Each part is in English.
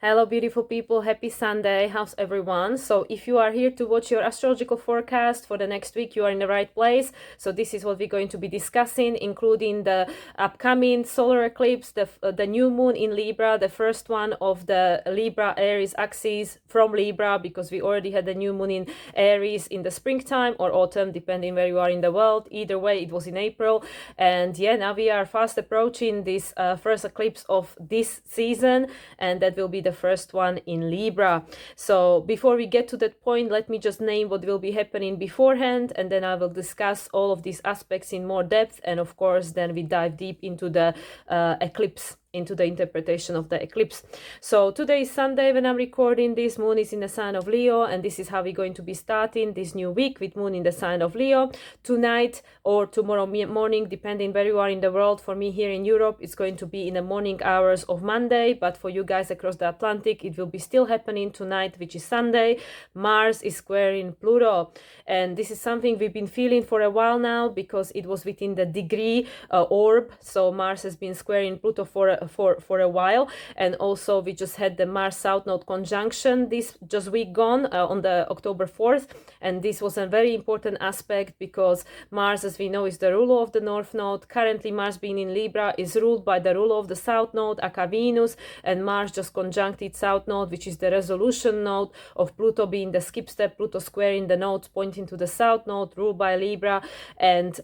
Hello, beautiful people. Happy Sunday. How's everyone? So, if you are here to watch your astrological forecast for the next week, you are in the right place. So, this is what we're going to be discussing, including the upcoming solar eclipse, the new moon in Libra, the first one of the Libra Aries axis from Libra, because we already had the new moon in Aries in the springtime or autumn, depending where you are in the world. Either way, it was in April. And yeah, now we are fast approaching this first eclipse of this season, and that will be the first one in Libra. So before we get to that point, let me just name what will be happening beforehand, and then I will discuss all of these aspects in more depth, and of course then we dive deep into the eclipse, into the interpretation of the eclipse. So today is Sunday when I'm recording this. Moon is in the sign of Leo, and this is how we're going to be starting this new week with Moon in the sign of Leo. Tonight or tomorrow morning, depending where you are in the world. For me here in Europe, it's going to be in the morning hours of Monday, but for you guys across the Atlantic, it will be still happening tonight, which is Sunday. Mars is squaring Pluto, and this is something we've been feeling for a while now because it was within the degree orb. So Mars has been squaring Pluto for a while, and also we just had the Mars South Node conjunction this just week gone on the October 4th, and this was a very important aspect because Mars, as we know, is the ruler of the North Node. Currently Mars being in Libra is ruled by the ruler of the South Node, aka Venus, and Mars just conjuncted South Node, which is the resolution node of Pluto, being the skip step, Pluto squaring the nodes pointing to the South Node ruled by Libra. And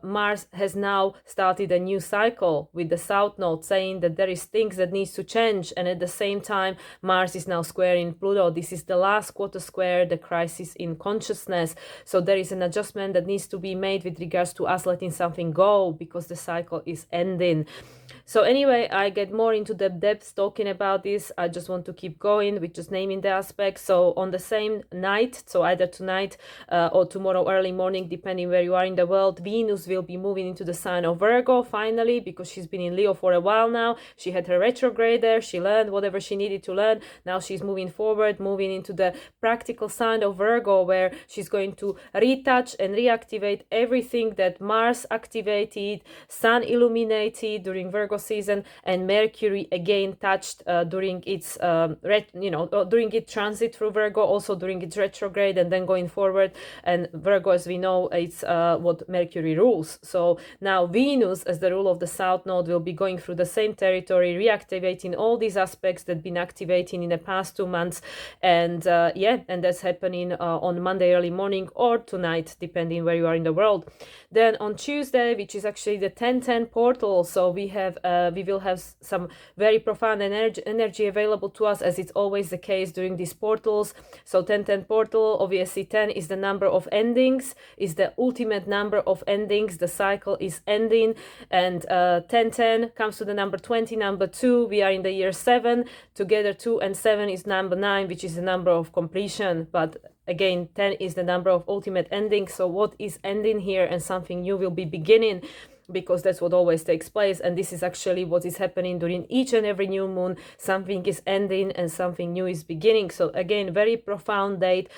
Mars has now started a new cycle with the South Node, saying that there is things that needs to change, and at the same time Mars is now squaring Pluto. This is the last quarter square, the crisis in consciousness. So there is an adjustment that needs to be made with regards to us letting something go because the cycle is ending. So anyway, I get more into the depths talking about this. I just want to keep going with just naming the aspects. So on the same night, so either tonight or tomorrow early morning, depending where you are in the world, Venus will be moving into the sign of Virgo finally, because she's been in Leo for a while now. She had her retrograde there. She learned whatever she needed to learn. Now she's moving forward, moving into the practical sign of Virgo, where she's going to retouch and reactivate everything that Mars activated, Sun illuminated during Virgo season, and Mercury again touched during its during its transit through Virgo, also during its retrograde, and then going forward. And Virgo, as we know, it's what Mercury rules. So now Venus, as the rule of the South Node, will be going through the same territory, reactivating all these aspects that have been activating in the past 2 months. And and that's happening on Monday early morning or tonight, depending where you are in the world. Then on Tuesday, which is actually the 1010 portal, so we will have some very profound energy available to us, as it's always the case during these portals. So 1010 portal, obviously 10 is the number of endings, is the ultimate number of endings. The cycle is ending, and 1010 comes to the number 20, number 2. We are in the year 7. Together 2 and 7 is number 9, which is the number of completion. But again, 10 is the number of ultimate ending. So what is ending here? And something new will be beginning, because that's what always takes place. And this is actually what is happening during each and every new moon. Something is ending and something new is beginning. So again, very profound date.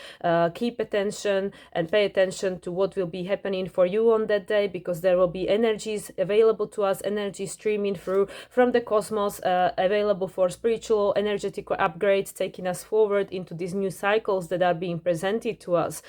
Keep attention and pay attention to what will be happening for you on that day, because there will be energies available to us, energy streaming through from the cosmos, available for spiritual, energetical upgrades, taking us forward into these new cycles that are being presented to us.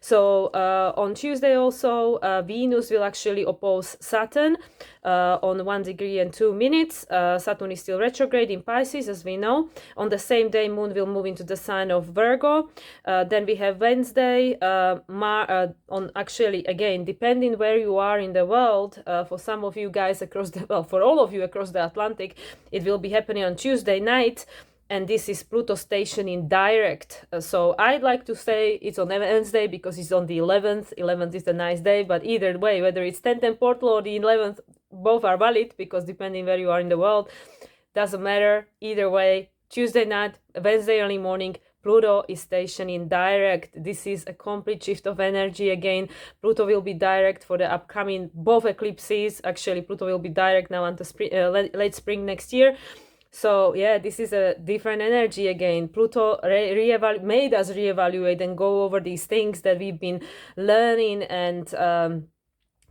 So on Tuesday also, Venus will actually oppose Saturn on 1 degree and 2 minutes. Saturn is still retrograde in Pisces, as we know. On the same day, Moon will move into the sign of Virgo. Then we have Wednesday, on actually, again, depending where you are in the world, for some of you guys across the, well, for all of you across the Atlantic, it will be happening on Tuesday night. And this is Pluto stationing direct. So I'd like to say it's on Wednesday because it's on the 11th. 11th is a nice day, but either way, whether it's 10th portal or the 11th, both are valid, because depending where you are in the world, doesn't matter. Either way, Tuesday night, Wednesday early morning, Pluto is stationing direct. This is a complete shift of energy. Again, Pluto will be direct for the upcoming both eclipses. Actually, Pluto will be direct now until late spring next year. So yeah, this is a different energy again. Pluto made us reevaluate and go over these things that we've been learning and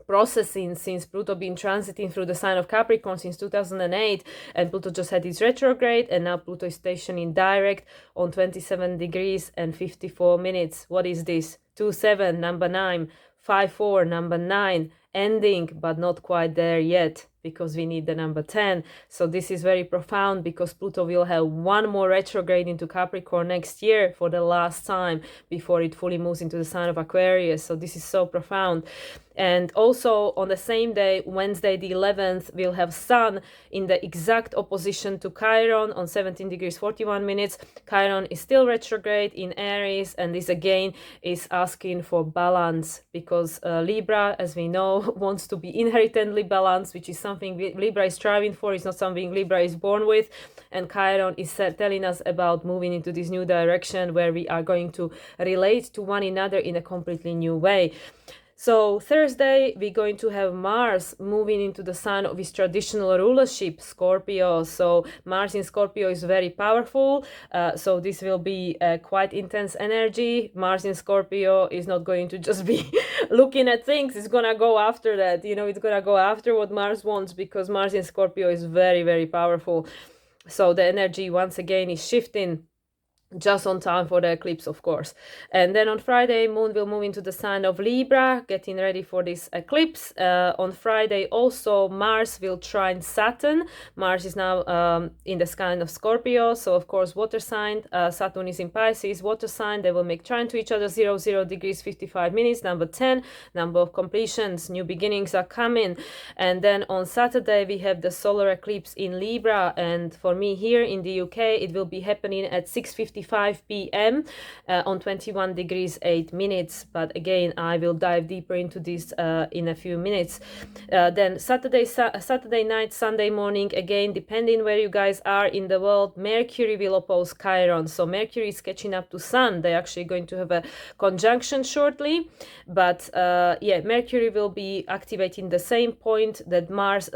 processing since Pluto been transiting through the sign of Capricorn since 2008, and Pluto just had its retrograde, and now Pluto is stationing direct on 27 degrees and 54 minutes. What is this? 2-7, number 9, 5-4, number 9, ending, but not quite there yet, because we need the number 10. So this is very profound, because Pluto will have one more retrograde into Capricorn next year for the last time before it fully moves into the sign of Aquarius. So this is so profound. And also on the same day, Wednesday the 11th, we'll have Sun in the exact opposition to Chiron on 17 degrees 41 minutes. Chiron is still retrograde in Aries, and this again is asking for balance, because Libra, as we know, wants to be inherently balanced, which is something Libra is striving for. It's not something Libra is born with. And Chiron is telling us about moving into this new direction where we are going to relate to one another in a completely new way. So Thursday, we're going to have Mars moving into the sign of his traditional rulership, Scorpio. So Mars in Scorpio is very powerful. So this will be quite intense energy. Mars in Scorpio is not going to just be looking at things. It's going to go after that. You know, it's going to go after what Mars wants, because Mars in Scorpio is very, very powerful. So the energy once again is shifting just on time for the eclipse, of course. And then on Friday, Moon will move into the sign of Libra, getting ready for this eclipse. On Friday also, Mars will trine Saturn. Mars is now in the sign of Scorpio, so of course water sign. Saturn is in Pisces, water sign. They will make trine to each other, 0 degrees 55 minutes, number 10, number of completions, new beginnings are coming. And then on Saturday, we have the solar eclipse in Libra, and for me here in the UK, it will be happening at 6:55 p.m. On 21 degrees 8 minutes, but again I will dive deeper into this in a few minutes. Then Saturday night, Sunday morning, again depending where you guys are in the world, Mercury will oppose Chiron. So Mercury is catching up to Sun. They're actually going to have a conjunction shortly, but Mercury will be activating the same point that Mars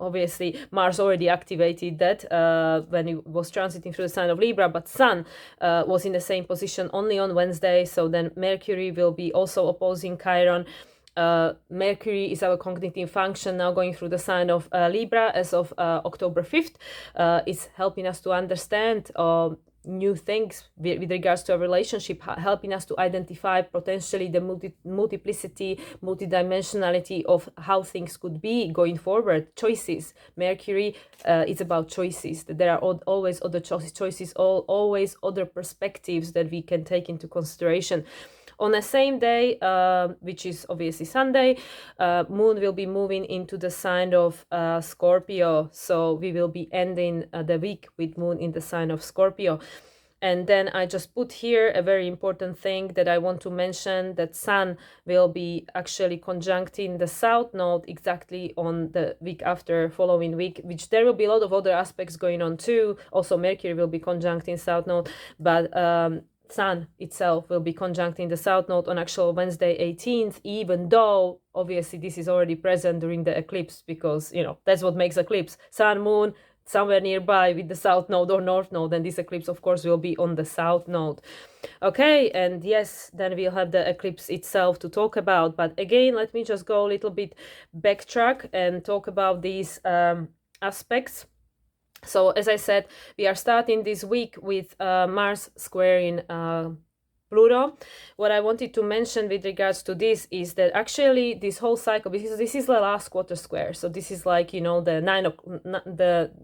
obviously Mars already activated that when it was transiting through the sign of Libra, but Sun was in the same position only on Wednesday. So then Mercury will be also opposing Chiron. Mercury is our cognitive function now going through the sign of Libra as of October 5th. It's helping us to understand new things with regards to a relationship, helping us to identify potentially the multiplicity, multidimensionality of how things could be going forward. Choices. Mercury is about choices. There are always other choices, always other perspectives that we can take into consideration. On the same day, which is obviously Sunday, Moon will be moving into the sign of Scorpio. So we will be ending the week with Moon in the sign of Scorpio. And then I just put here a very important thing that I want to mention, that Sun will be actually conjuncting the South Node exactly on the week after, following week, which there will be a lot of other aspects going on too. Also Mercury will be conjuncting South Node, but Sun itself will be conjuncting the South Node on actual Wednesday 18th, even though obviously this is already present during the eclipse, because, you know, that's what makes eclipse. Sun, Moon, somewhere nearby with the South Node or North Node, and this eclipse of course will be on the South Node. Okay, and yes, then we'll have the eclipse itself to talk about, but again, let me just go a little bit backtrack and talk about these aspects. So as I said, we are starting this week with Mars squaring Pluto. What I wanted to mention with regards to this is that actually this whole cycle, because this is the last quarter square, so this is like, you know, the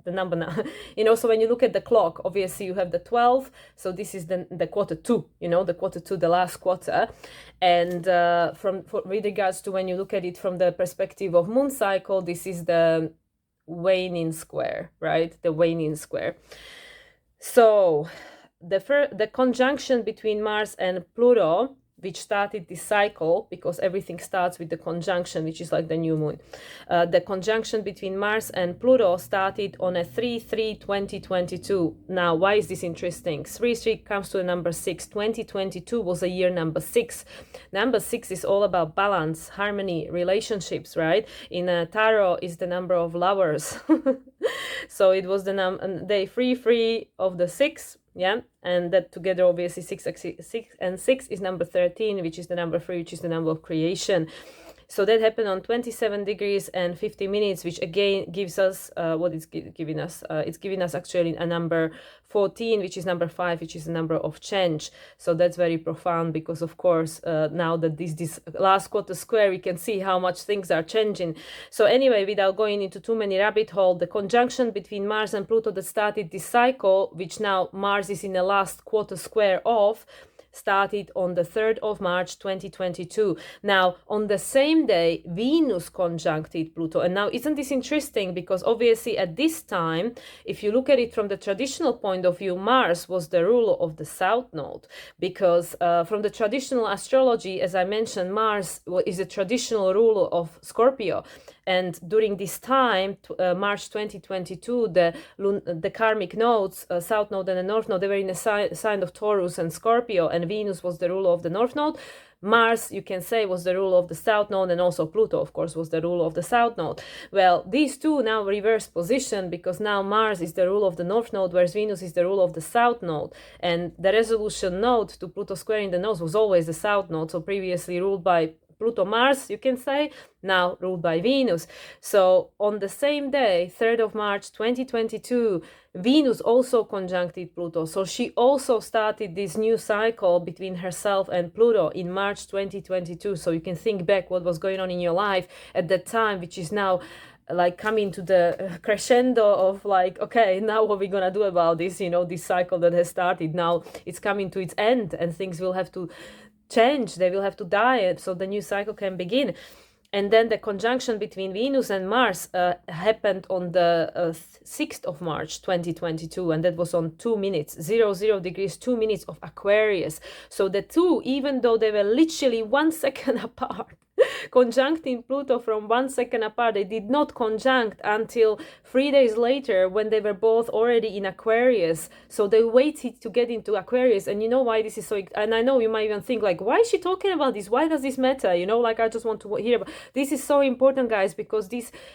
number 9, you know. So when you look at the clock, obviously you have the 12, so this is the quarter 2, you know, the quarter 2, the last quarter. And with regards to when you look at it from the perspective of moon cycle, this is the waning square, right? The waning square. So the conjunction between Mars and Pluto, which started this cycle, because everything starts with the conjunction, which is like the new moon. The conjunction between Mars and Pluto started on a 3/3/2022. Now, why is this interesting? 3/3 comes to the number 6. 2022 was a year number 6. Number 6 is all about balance, harmony, relationships, right? In tarot is the number of lovers. So it was the day 3 of the 6. Yeah, and that together obviously 6 and 6 is number 13, which is the number 3, which is the number of creation. So that happened on 27 degrees and 50 minutes, which again gives us what it's giving us. It's giving us actually a number 14, which is number 5, which is a number of change. So that's very profound, because of course now that this last quarter square, we can see how much things are changing. So anyway, without going into too many rabbit hole, the conjunction between Mars and Pluto that started this cycle, which now Mars is in the last quarter square of, started on the 3rd of March 2022. Now, on the same day, Venus conjuncted Pluto. And now, isn't this interesting? Because obviously at this time, if you look at it from the traditional point of view, Mars was the ruler of the South Node. Because from the traditional astrology, as I mentioned, Mars is a traditional ruler of Scorpio. And during this time, March 2022, the karmic nodes, South Node and the North Node, they were in a sign of Taurus and Scorpio, and Venus was the ruler of the North Node. Mars, you can say, was the ruler of the South Node, and also Pluto, of course, was the ruler of the South Node. Well, these two now reverse position, because now Mars is the ruler of the North Node, whereas Venus is the ruler of the South Node. And the resolution node to Pluto square in the nose was always the South Node, so previously ruled by Pluto Mars, you can say, now ruled by Venus. So on the same day, 3rd of March 2022, Venus also conjuncted Pluto. So she also started this new cycle between herself and Pluto in March 2022. So you can think back what was going on in your life at that time, which is now like coming to the crescendo of like, okay, now what we're gonna do about this, this cycle that has started. Now it's coming to its end, and things will have to change, they will have to die, so the new cycle can begin. And then the conjunction between Venus and Mars happened on the 6th of March 2022, and that was on 2 minutes, 00 degrees, 2 minutes of Aquarius. So the two, even though they were literally 1 second apart, conjuncting Pluto from 1 second apart, they did not conjunct until 3 days later, when they were both already in Aquarius. So they waited to get into Aquarius. And you know why this is so, and I know you might even think like, why is she talking about this? Why does this matter? Like, I just want to hear about this. Is so important, guys, because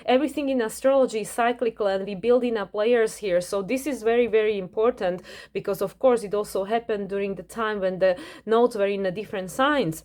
everything in astrology is cyclical, and we building up layers here. So this is very, very important, because of course it also happened during the time when the nodes were in the different signs.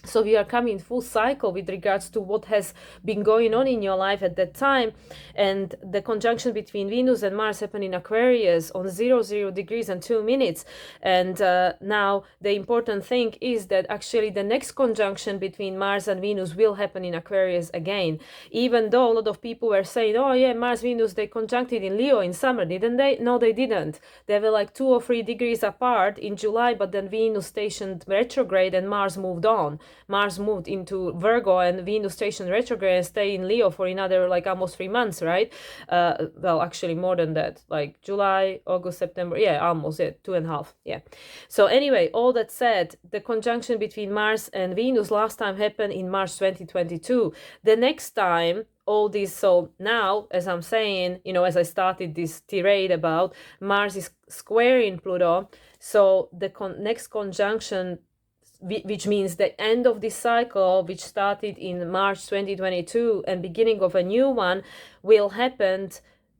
So we are coming full cycle with regards to what has been going on in your life at that time. And the conjunction between Venus and Mars happened in Aquarius on 00 degrees and 2 minutes. And now the important thing is that actually the next conjunction between Mars and Venus will happen in Aquarius again. Even though a lot of people were saying, oh yeah, Mars, Venus, they conjuncted in Leo in summer, didn't they? No, they didn't. They were like 2 or 3 degrees apart in July, but then Venus stationed retrograde and Mars moved on. Mars moved into Virgo and Venus stationed retrograde and stay in Leo for another like almost 3 months, right? Well, actually more than that, like July, August, September, yeah, almost 2.5, yeah. So anyway, all that said, the conjunction between Mars and Venus last time happened in March 2022. The next time, all this, so now, as I'm saying, as I started this tirade about, Mars is squaring Pluto, so the next conjunction, which means the end of this cycle, which started in March 2022 and beginning of a new one, will happen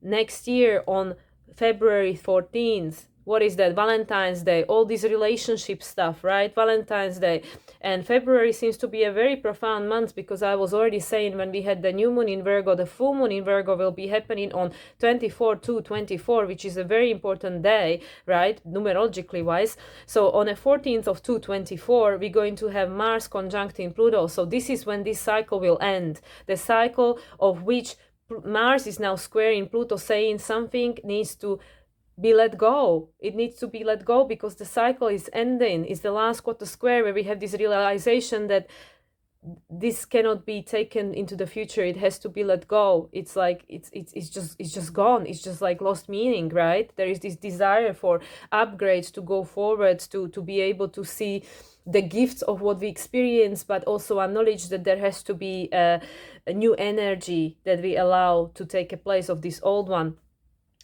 next year on February 14th. What is that? Valentine's Day, all this relationship stuff, right? Valentine's Day. And February seems to be a very profound month, because I was already saying when we had the new moon in Virgo, the full moon in Virgo will be happening on 24/2/24, which is a very important day, right? Numerologically wise. So on the 14th of 2/24, we're going to have Mars conjuncting Pluto. So this is when this cycle will end. The cycle of which Mars is now squaring Pluto, saying something needs to be let go. It needs to be let go, because the cycle is ending. It's the last quarter square where we have this realization that this cannot be taken into the future. It has to be let go. It's like it's just gone. It's just like lost meaning, right? There is this desire for upgrades, to go forward, to be able to see the gifts of what we experience, but also acknowledge that there has to be a new energy that we allow to take a place of this old one.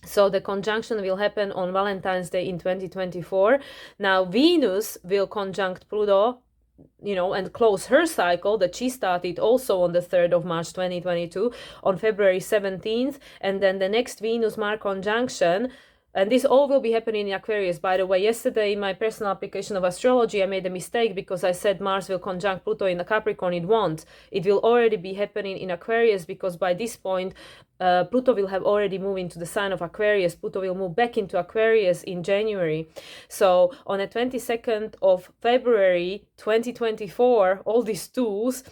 So the conjunction will happen on Valentine's Day in 2024. Now Venus will conjunct Pluto, and close her cycle that she started also on the 3rd of March 2022 on February 17th. And then the next Venus-Mars conjunction And this all will be happening in Aquarius. By the way, yesterday in my personal application of astrology, I made a mistake because I said Mars will conjunct Pluto in the Capricorn. It won't. It will already be happening in Aquarius, because by this point, Pluto will have already moved into the sign of Aquarius. Pluto will move back into Aquarius in January. So on the 22nd of February 2024, all these tools,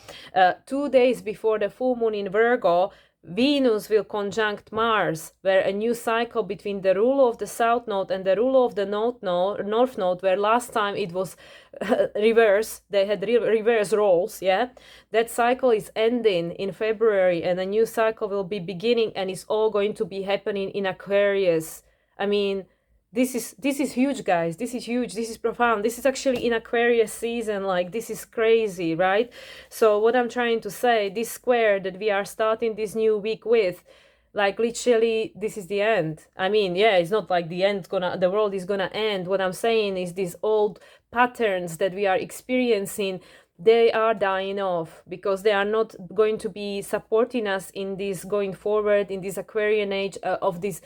2 days before the full moon in Virgo, Venus will conjunct Mars, where a new cycle between the ruler of the south node and the ruler of the north node, where last time it was reverse, they had reverse roles, yeah, that cycle is ending in February, and a new cycle will be beginning, and it's all going to be happening in Aquarius. I mean, this is huge, guys. This is huge. This is profound. This is actually in Aquarius season. Like, this is crazy, right? So what I'm trying to say, this square that we are starting this new week with, like, literally, this is the end. I mean, yeah, it's not like the world is gonna end. What I'm saying is these old patterns that we are experiencing, they are dying off, because they are not going to be supporting us in this going forward, in this Aquarian age, of this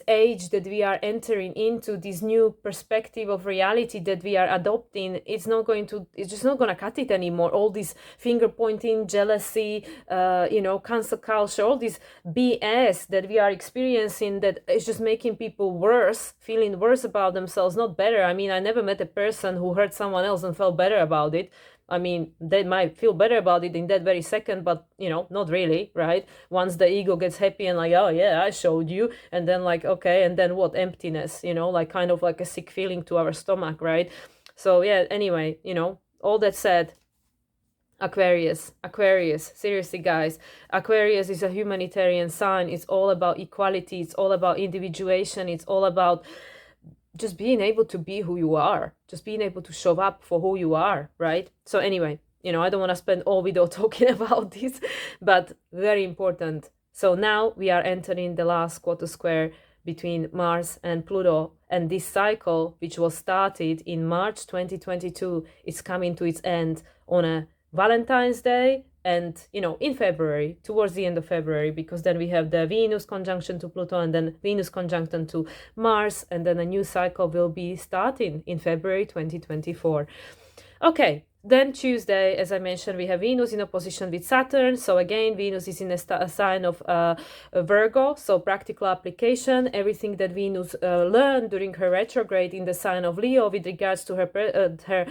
age that we are entering into, this new perspective of reality that we are adopting. It's just not going to cut it anymore. All this finger pointing, jealousy, cancel culture, all this BS that we are experiencing, that is just making people worse, feeling worse about themselves, not better. I mean, I never met a person who hurt someone else and felt better about it. I mean, they might feel better about it in that very second, but, not really, right? Once the ego gets happy and like, oh yeah, I showed you. And then like, okay, and then what? Emptiness, like kind of like a sick feeling to our stomach, right? So yeah, anyway, all that said, Aquarius, seriously, guys, Aquarius is a humanitarian sign. It's all about equality. It's all about individuation. It's all about just being able to be who you are, just being able to show up for who you are, right? So anyway, I don't want to spend all video talking about this, but very important. So now we are entering the last quarter square between Mars and Pluto, and this cycle, which was started in March 2022, is coming to its end on a Valentine's Day, and in February, towards the end of February, because then we have the Venus conjunction to Pluto, and then Venus conjunction to Mars, and then a new cycle will be starting in February 2024. Okay, then Tuesday, as I mentioned, we have Venus in opposition with Saturn. So again, Venus is in a sign of Virgo, so practical application, everything that Venus learned during her retrograde in the sign of Leo with regards to her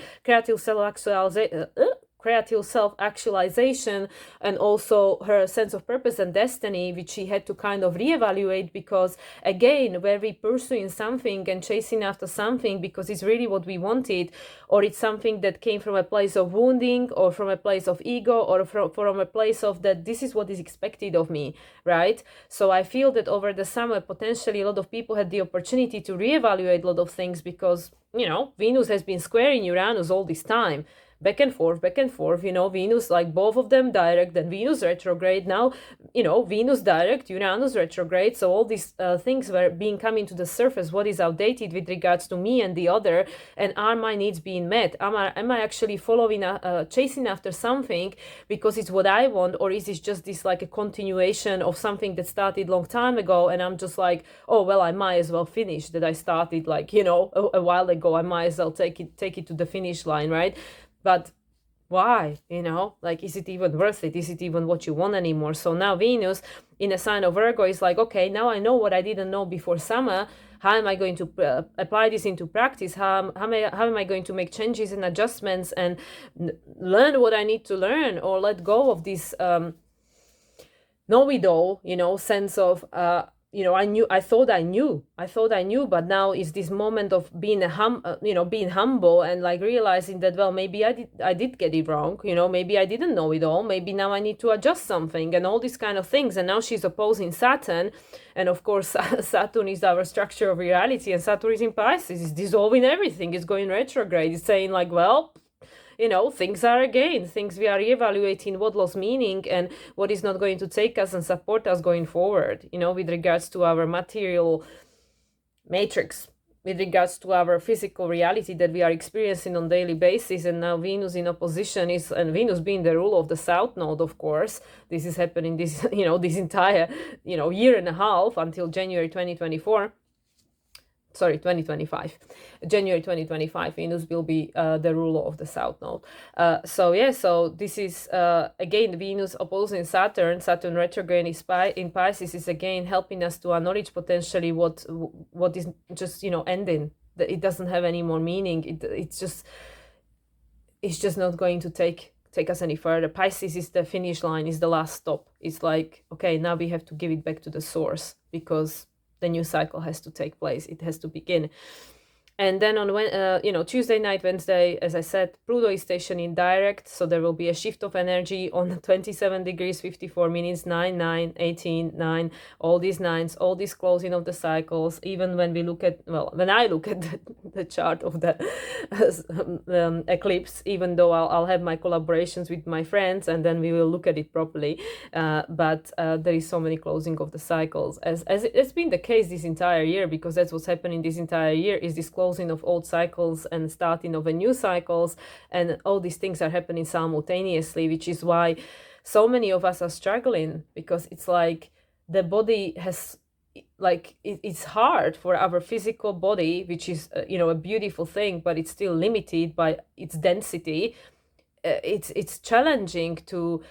creative self-actualization, and also her sense of purpose and destiny, which she had to kind of reevaluate, because again, were we pursuing something and chasing after something because it's really what we wanted, or it's something that came from a place of wounding, or from a place of ego, or from a place of that this is what is expected of me, right? So I feel that over the summer, potentially a lot of people had the opportunity to reevaluate a lot of things, because Venus has been squaring Uranus all this time, back and forth, Venus, like both of them direct, then Venus retrograde, now, Venus direct, Uranus retrograde. So all these things were coming to the surface, what is outdated with regards to me and the other, and are my needs being met? Am I actually following, chasing after something because it's what I want, or is it just this like a continuation of something that started long time ago, and I'm just like, oh, well, I might as well finish that I started like, a while ago, I might as well take it to the finish line, right? But why? Like, is it even worth it? Is it even what you want anymore? So now Venus in a sign of Virgo is like, okay, now I know what I didn't know before summer. How am I going to apply this into practice? How am I going to make changes and adjustments and learn what I need to learn, or let go of this know-it-all, sense of I thought I knew, but now is this moment of being being humble, and like realizing that, well, maybe I did get it wrong, maybe I didn't know it all, maybe now I need to adjust something, and all these kind of things. And now she's opposing Saturn, and of course Saturn is our structure of reality, and Saturn is in Pisces, it's dissolving everything, it's going retrograde, it's saying like, well, things are we are reevaluating what lost meaning and what is not going to take us and support us going forward, with regards to our material matrix, with regards to our physical reality that we are experiencing on daily basis. And now Venus in opposition and Venus being the ruler of the South Node, of course, this is happening this entire, year and a half until January 2024. sorry, 2025, January 2025, Venus will be the ruler of the south node. So yeah, so this is again Venus opposing Saturn. Saturn retrograde in Pisces is again helping us to acknowledge potentially what is just, you know, ending. That it doesn't have any more meaning. It's just not going to take us any further. Pisces is the finish line, is the last stop. It's like, okay, now we have to give it back to the source, because the new cycle has to take place. It has to begin. And then on Tuesday night, Wednesday, as I said, Pluto is stationed in direct, so there will be a shift of energy on 27 degrees 54 minutes, 9, 9, 18, 9, all these nines, all this closing of the cycles. Even when we look at, well, when I look at the chart of the eclipse, even though I'll have my collaborations with my friends and then we will look at it properly, but there is so many closing of the cycles, as it's been the case this entire year, because that's what's happening this entire year, is this closing of old cycles and starting of a new cycles, and all these things are happening simultaneously, which is why so many of us are struggling, because it's like the body has, like, it's hard for our physical body, which is a beautiful thing, but it's still limited by its density. It's challenging to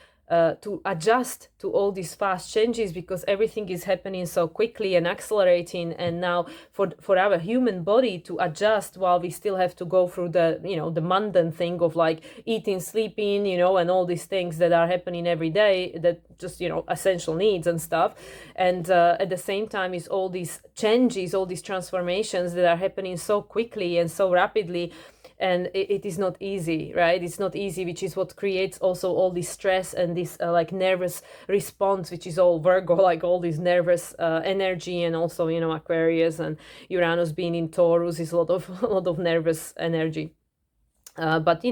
adjust to all these fast changes, because everything is happening so quickly and accelerating. And now for our human body to adjust while we still have to go through the the mundane thing of like eating, sleeping, and all these things that are happening every day, that just essential needs and stuff. And at the same time is all these changes, all these transformations that are happening so quickly and so rapidly. And it is not easy, right? It's not easy, which is what creates also all this stress and this like nervous response, which is all Virgo, like all this nervous energy. And also, Aquarius and Uranus being in Taurus is a lot of nervous energy. But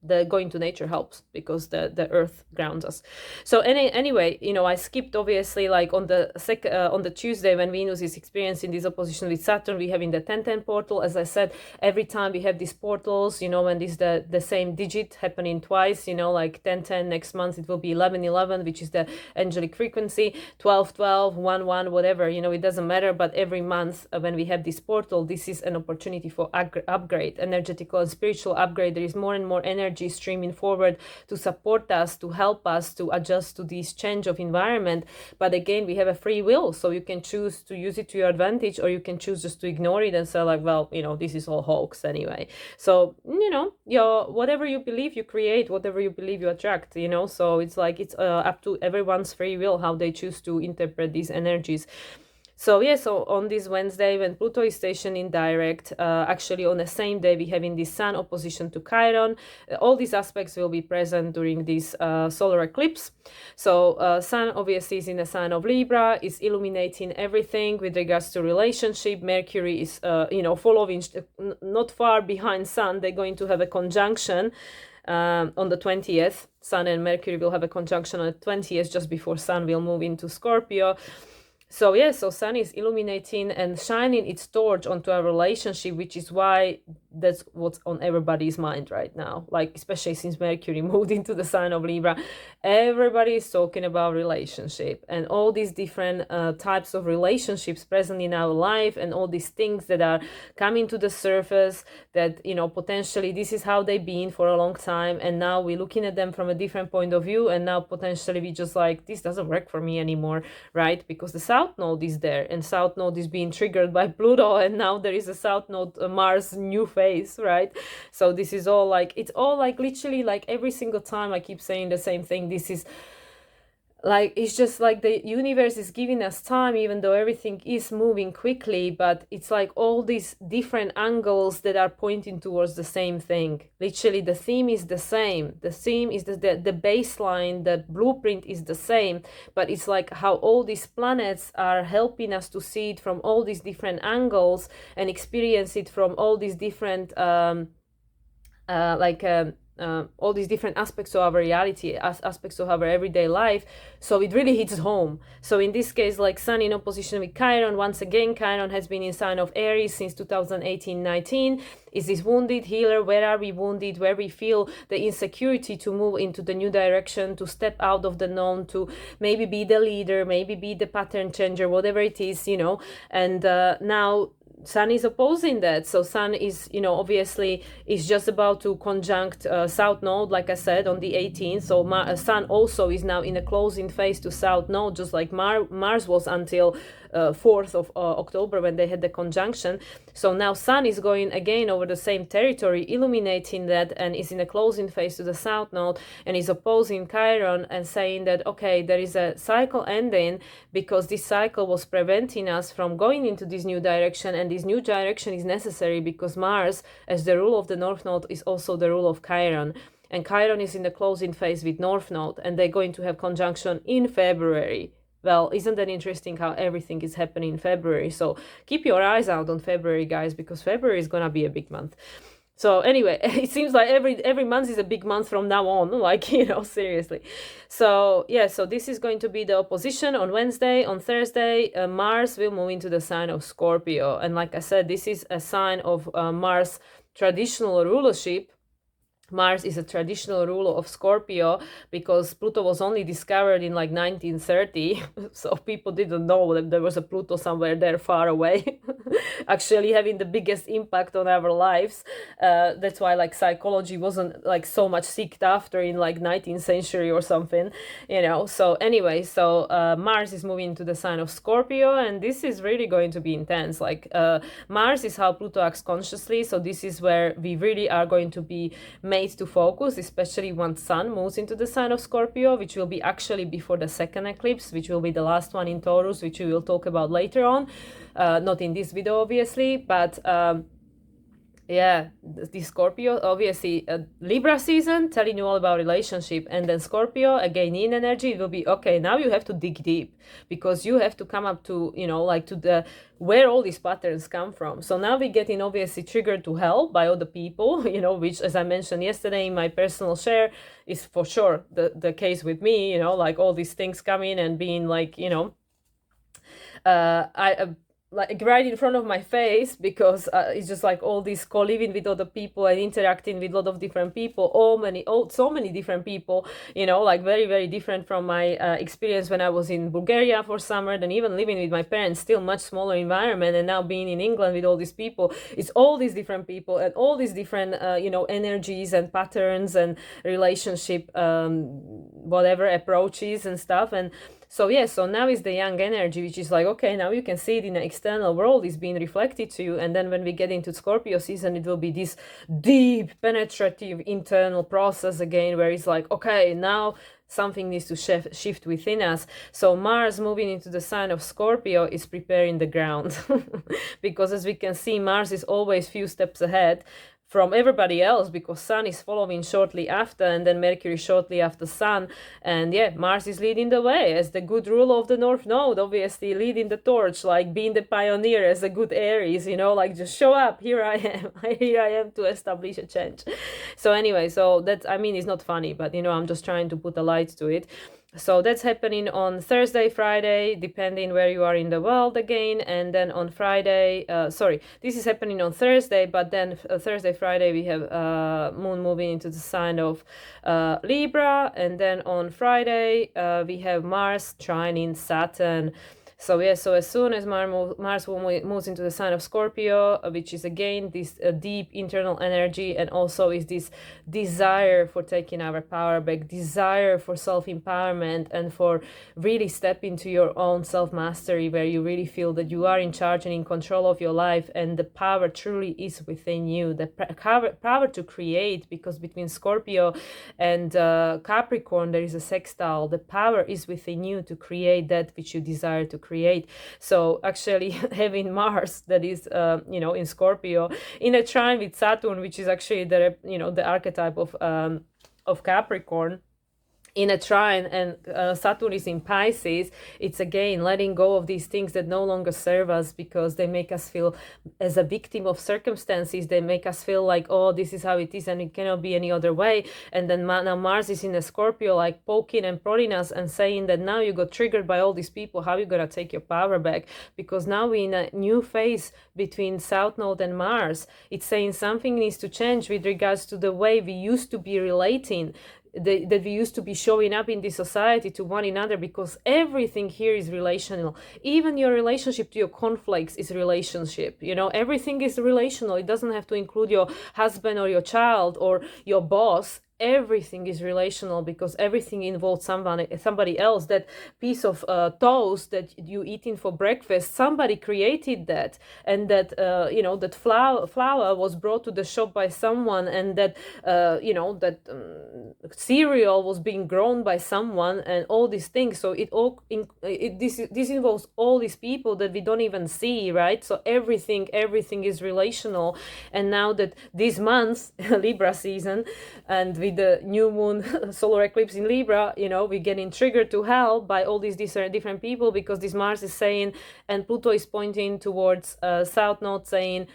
the going to nature helps, because the earth grounds us. So anyway, I skipped obviously, like on the Tuesday when Venus is experiencing this opposition with Saturn, we have in the 1010 portal. As I said, every time we have these portals, when this the same digit happening twice, like 1010, next month it will be 1111, which is the angelic frequency, 1212, 11, whatever, it doesn't matter. But every month when we have this portal, this is an opportunity for upgrade, energetical and spiritual upgrade. There is more and more energy streaming forward to support us, to help us to adjust to this change of environment. But again, we have a free will, so you can choose to use it to your advantage, or you can choose just to ignore it and say like, well, this is all hoax anyway. So whatever you believe you create, whatever you believe you attract, so it's like it's up to everyone's free will how they choose to interpret these energies. So on this Wednesday, when Pluto is stationed in direct, actually on the same day we have in this Sun opposition to Chiron. All these aspects will be present during this solar eclipse. So Sun obviously is in the sign of Libra, is illuminating everything with regards to relationship. Mercury is following, not far behind Sun. They're going to have a conjunction on the 20th. Sun and Mercury will have a conjunction on the 20th, just before Sun will move into Scorpio. So Sun is illuminating and shining its torch onto our relationship, which is why that's what's on everybody's mind right now. Like, especially since Mercury moved into the sign of Libra, everybody is talking about relationship and all these different types of relationships present in our life, and all these things that are coming to the surface that, potentially this is how they've been for a long time. And now we're looking at them from a different point of view. And now potentially we just like, this doesn't work for me anymore, right? Because the South Node is there, and South Node is being triggered by Pluto, and now there is a South Node Mars new phase, right? So this is all like, it's all like literally like every single time I keep saying the same thing. This is like, it's just like the universe is giving us time, even though everything is moving quickly. But it's like all these different angles that are pointing towards the same thing. Literally the theme is the same. The theme is the baseline, the blueprint is the same. But it's like how all these planets are helping us to see it from all these different angles and experience it from all these different all these different aspects of our reality, aspects of our everyday life. So it really hits home. So in this case, like Sun in opposition with Chiron, once again, Chiron has been in sign of Aries since 2018-19. Is this wounded healer? Where are we wounded? Where we feel the insecurity to move into the new direction, to step out of the known, to maybe be the leader, maybe be the pattern changer, whatever it is, And now Sun is opposing that. So Sun is, you know, obviously is just about to conjunct South Node, like I said, on the 18th. So Sun also is now in a closing phase to South Node, just like Mars was until 4th of October when they had the conjunction. So now Sun is going again over the same territory, illuminating that, and is in a closing phase to the South Node, and is opposing Chiron and saying that, okay, there is a cycle ending because this cycle was preventing us from going into this new direction, and this new direction is necessary because Mars, as the rule of the North Node, is also the rule of Chiron. And Chiron is in the closing phase with North Node, and they're going to have conjunction in February. Well, isn't that interesting how everything is happening in February? So keep your eyes out on February, guys, because February is gonna be a big month. So anyway, it seems like every month is a big month from now on, like, you know, seriously. So yeah, so this is going to be the opposition on Wednesday. On Thursday, Mars will move into the sign of Scorpio. And like I said, this is a sign of Mars' traditional rulership. Mars is a traditional ruler of Scorpio because Pluto was only discovered in like 1930. So people didn't know that there was a Pluto somewhere there far away, actually having the biggest impact on our lives. That's why like psychology wasn't like so much sought after in like 19th century or something, you know. So anyway, so Mars is moving into the sign of Scorpio, and this is really going to be intense. Like Mars is how Pluto acts consciously. So this is where we really are going to be made to focus, especially once Sun moves into the sign of Scorpio, which will be actually before the second eclipse, which will be the last one in Taurus, which we will talk about later on, not in this video obviously, but yeah, the Scorpio, obviously Libra season, telling you all about relationship, and then Scorpio again in energy, it will be okay, now you have to dig deep because you have to come up to, you know, like to the where all these patterns come from. So now we're getting obviously triggered to hell by other people, you know, which, as I mentioned yesterday in my personal share, is for sure the case with me, you know, like all these things coming and being like, you know, like right in front of my face, because it's just like all this co-living with other people and interacting with a lot of different people, so many different people, you know, like very, very different from my experience when I was in Bulgaria for summer, and even living with my parents, still much smaller environment, and now being in England with all these people. It's all these different people and all these different, you know, energies and patterns and relationship, whatever approaches and stuff. And so yeah, so now is the young energy, which is like, okay, now you can see it in the external world is being reflected to you. And then when we get into Scorpio season, it will be this deep, penetrative internal process again, where it's like, okay, now something needs to shift within us. So Mars moving into the sign of Scorpio is preparing the ground. Because as we can see, Mars is always few steps ahead from everybody else, because Sun is following shortly after, and then Mercury shortly after Sun. And yeah, Mars is leading the way as the good ruler of the North Node, obviously leading the torch, like being the pioneer as a good Aries, you know, like just show up, here I am, here I am to establish a change. So anyway, so that's, I mean, it's not funny, but you know, I'm just trying to put a light to it. So that's happening on Thursday, Friday, depending where you are in the world again. And then on Friday, this is happening on Thursday, but then Thursday, Friday, we have Moon moving into the sign of Libra. And then on Friday, we have Mars trining Saturn. So yeah, so as soon as Mars moves into the sign of Scorpio, which is again this deep internal energy, and also is this desire for taking our power back, desire for self-empowerment, and for really step into your own self-mastery, where you really feel that you are in charge and in control of your life, and the power truly is within you, the power to create, because between Scorpio and Capricorn there is a sextile. The power is within you to create that which you desire to create. So actually having Mars that is you know, in Scorpio in a trine with Saturn, which is actually the, you know, the archetype of Capricorn, in a trine, and Saturn is in Pisces, it's again letting go of these things that no longer serve us, because they make us feel as a victim of circumstances. They make us feel like, oh, this is how it is and it cannot be any other way. And then now Mars is in a Scorpio, like poking and prodding us and saying that now you got triggered by all these people, how you gonna take your power back? Because now we're in a new phase between South Node and Mars. It's saying something needs to change with regards to the way we used to be relating. that we used to be showing up in this society to one another, because everything here is relational. Even your relationship to your conflicts is relationship. Everything is relational. It doesn't have to include your husband or your child or your boss. Everything is relational, because everything involves somebody else. That piece of toast that you eating for breakfast, somebody created that, and that that flour was brought to the shop by someone, and that cereal was being grown by someone, and all these things. So this involves all these people that we don't even see, right? So everything is relational. And now that this month, Libra season, and with the new moon solar eclipse in Libra, we're getting triggered to hell by all these different people, because this Mars is saying, and Pluto is pointing towards south node, saying,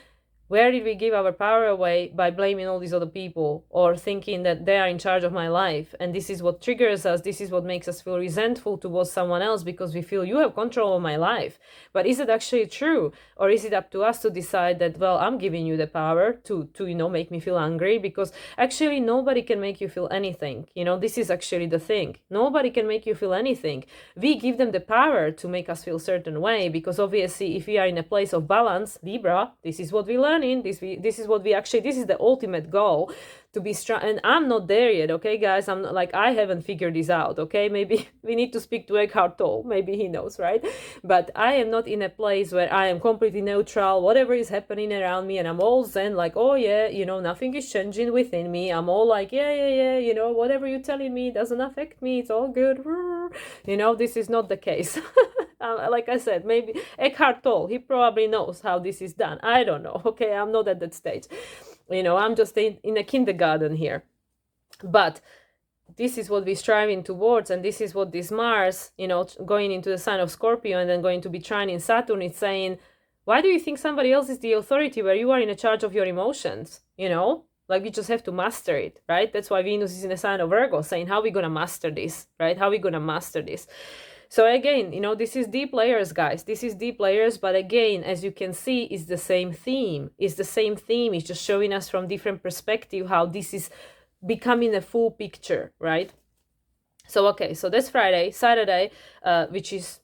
where did we give our power away by blaming all these other people, or thinking that they are in charge of my life? And this is what triggers us. This is what makes us feel resentful towards someone else, because we feel, you have control of my life. But is it actually true? Or is it up to us to decide that, well, I'm giving you the power to make me feel angry? Because actually nobody can make you feel anything. This is actually the thing. Nobody can make you feel anything. We give them the power to make us feel a certain way, because obviously if we are in a place of balance, Libra, this is what we learn in this is what we actually, this is the ultimate goal, to be strong. And I'm not there yet, okay guys? I'm not, like, I haven't figured this out, okay? Maybe we need to speak to Eckhart Tolle, maybe he knows, right? But I am not in a place where I am completely neutral, whatever is happening around me, and I'm all zen, like, oh yeah, nothing is changing within me. I'm all like, yeah, whatever you're telling me doesn't affect me, it's all good. This is not the case. Like I said, maybe Eckhart Tolle, he probably knows how this is done. I don't know, okay? I'm not at that stage. I'm just in a kindergarten here. But this is what we're striving towards, and this is what this Mars, going into the sign of Scorpio and then going to be trining Saturn, it's saying, why do you think somebody else is the authority where you are in a charge of your emotions? Like, we just have to master it, right? That's why Venus is in the sign of Virgo, saying, how are we going to master this, right? How are we going to master this? So again, this is deep layers, guys. This is deep layers, but again, as you can see, it's the same theme. It's the same theme. It's just showing us from different perspective how this is becoming a full picture, right? So, okay, so that's Friday. Saturday, which is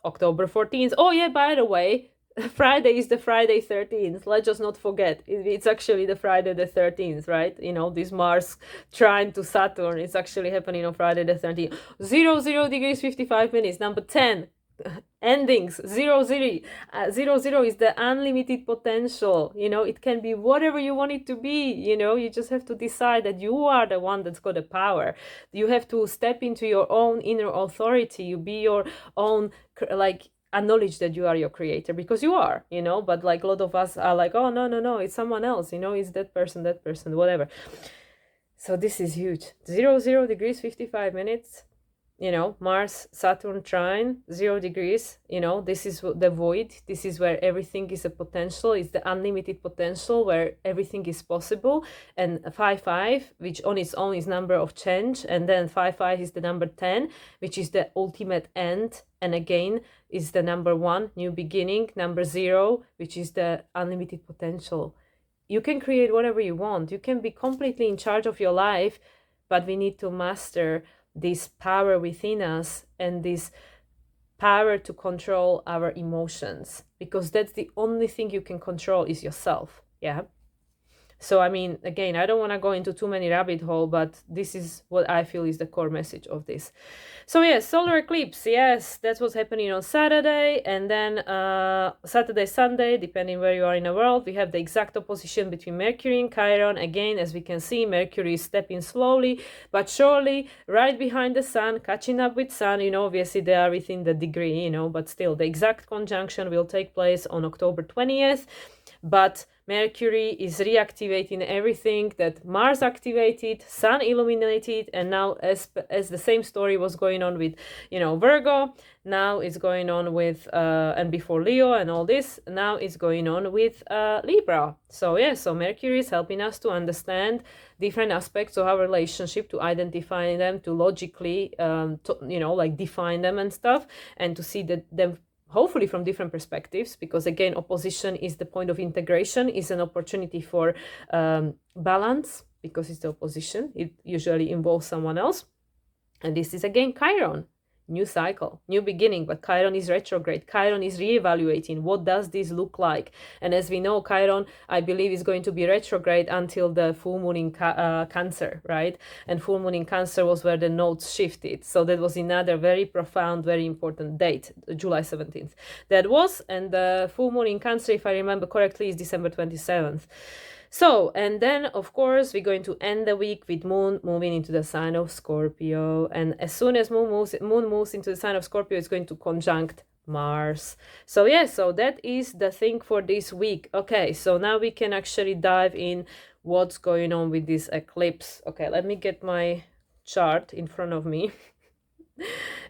October 14th. Oh yeah, by the way, Friday is the Friday 13th. Let's just not forget. It's actually the Friday the 13th, right? This Mars trine to Saturn. It's actually happening on Friday the 13th. 0 degrees 55 minutes. Number 10. Endings. 0 is the unlimited potential. It can be whatever you want it to be. You just have to decide that you are the one that's got the power. You have to step into your own inner authority. You be your own, acknowledge that you are your creator, because you are, but like a lot of us are like, oh no, it's someone else, it's that person, whatever. So this is huge. 0 degrees 55 minutes, Mars Saturn trine, 0 degrees, this is the void. This is where everything is a potential. It's the unlimited potential where everything is possible. And 5-5, which on its own is number of change, and then 5-5 is the number 10, which is the ultimate end, and again is the number 1, new beginning. Number 0, which is the unlimited potential. You can create whatever you want. You can be completely in charge of your life, but we need to master this power within us and this power to control our emotions, because that's the only thing you can control is yourself. Yeah. So, I mean, again, I don't want to go into too many rabbit hole, but this is what I feel is the core message of this. So, yes, solar eclipse. Yes, that's what's happening on Saturday. And then Saturday, Sunday, depending where you are in the world, we have the exact opposition between Mercury and Chiron. Again, as we can see, Mercury is stepping slowly but surely right behind the Sun, catching up with Sun. Obviously they are within the degree, but still the exact conjunction will take place on October 20th. But Mercury is reactivating everything that Mars activated, Sun illuminated, and now as the same story was going on with, Virgo, now it's going on with, and before Leo and all this, now it's going on with Libra. So yeah, so Mercury is helping us to understand different aspects of our relationship, to identify them, to logically, define them and stuff, and to see them hopefully from different perspectives, because again, opposition is the point of integration, is an opportunity for balance, because it's the opposition. It usually involves someone else. And this is again Chiron. New cycle, new beginning, but Chiron is retrograde. Chiron is reevaluating what does this look like. And as we know, Chiron, I believe, is going to be retrograde until the full moon in Cancer, right? And full moon in Cancer was where the nodes shifted. So that was another very profound, very important date, July 17th. That was, and the full moon in Cancer, if I remember correctly, is December 27th. So, and then of course we're going to end the week with Moon moving into the sign of Scorpio, and as soon as Moon moves into the sign of Scorpio, it's going to conjunct Mars. So yeah, so that is the thing for this week. Okay, so now we can actually dive in what's going on with this eclipse. Okay, let me get my chart in front of me.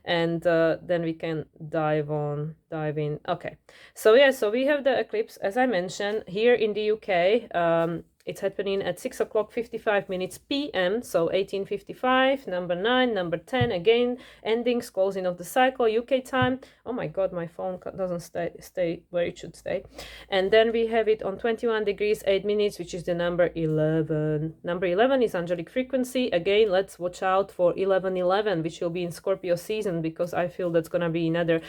And then we can dive in. Okay, so yeah, so we have the eclipse, as I mentioned, here in the UK. It's happening at 6 o'clock 55 minutes p.m. So 1855, number 9, number 10, again, endings, closing of the cycle, UK time. Oh my god, my phone doesn't stay where it should stay. And then we have it on 21 degrees 8 minutes, which is the number 11. Number 11 is angelic frequency. Again, let's watch out for 1111, which will be in Scorpio season, because I feel that's gonna be another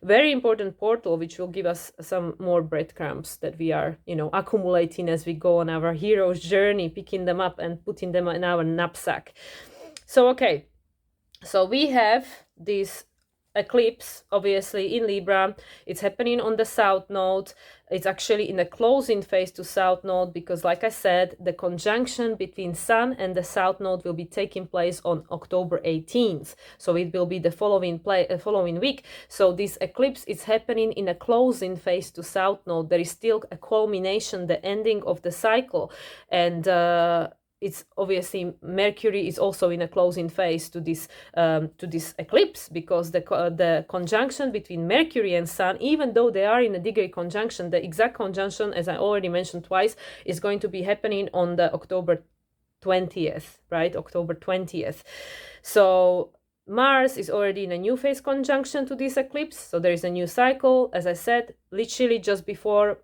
very important portal, which will give us some more breadcrumbs that we are, accumulating as we go on our hero's journey, picking them up and putting them in our knapsack. So, okay, so we have this eclipse, obviously, in Libra. It's happening on the south node. It's actually in the closing phase to south node, because like I said, the conjunction between sun and the south node will be taking place on October 18th. So it will be the following week. So this eclipse is happening in a closing phase to south node. There is still a culmination, the ending of the cycle. And it's obviously Mercury is also in a closing phase to this eclipse, because the conjunction between Mercury and Sun, even though they are in a degree conjunction, the exact conjunction, as I already mentioned twice, is going to be happening on the October 20th, right? October 20th. So Mars is already in a new phase conjunction to this eclipse, so there is a new cycle. As I said, literally just before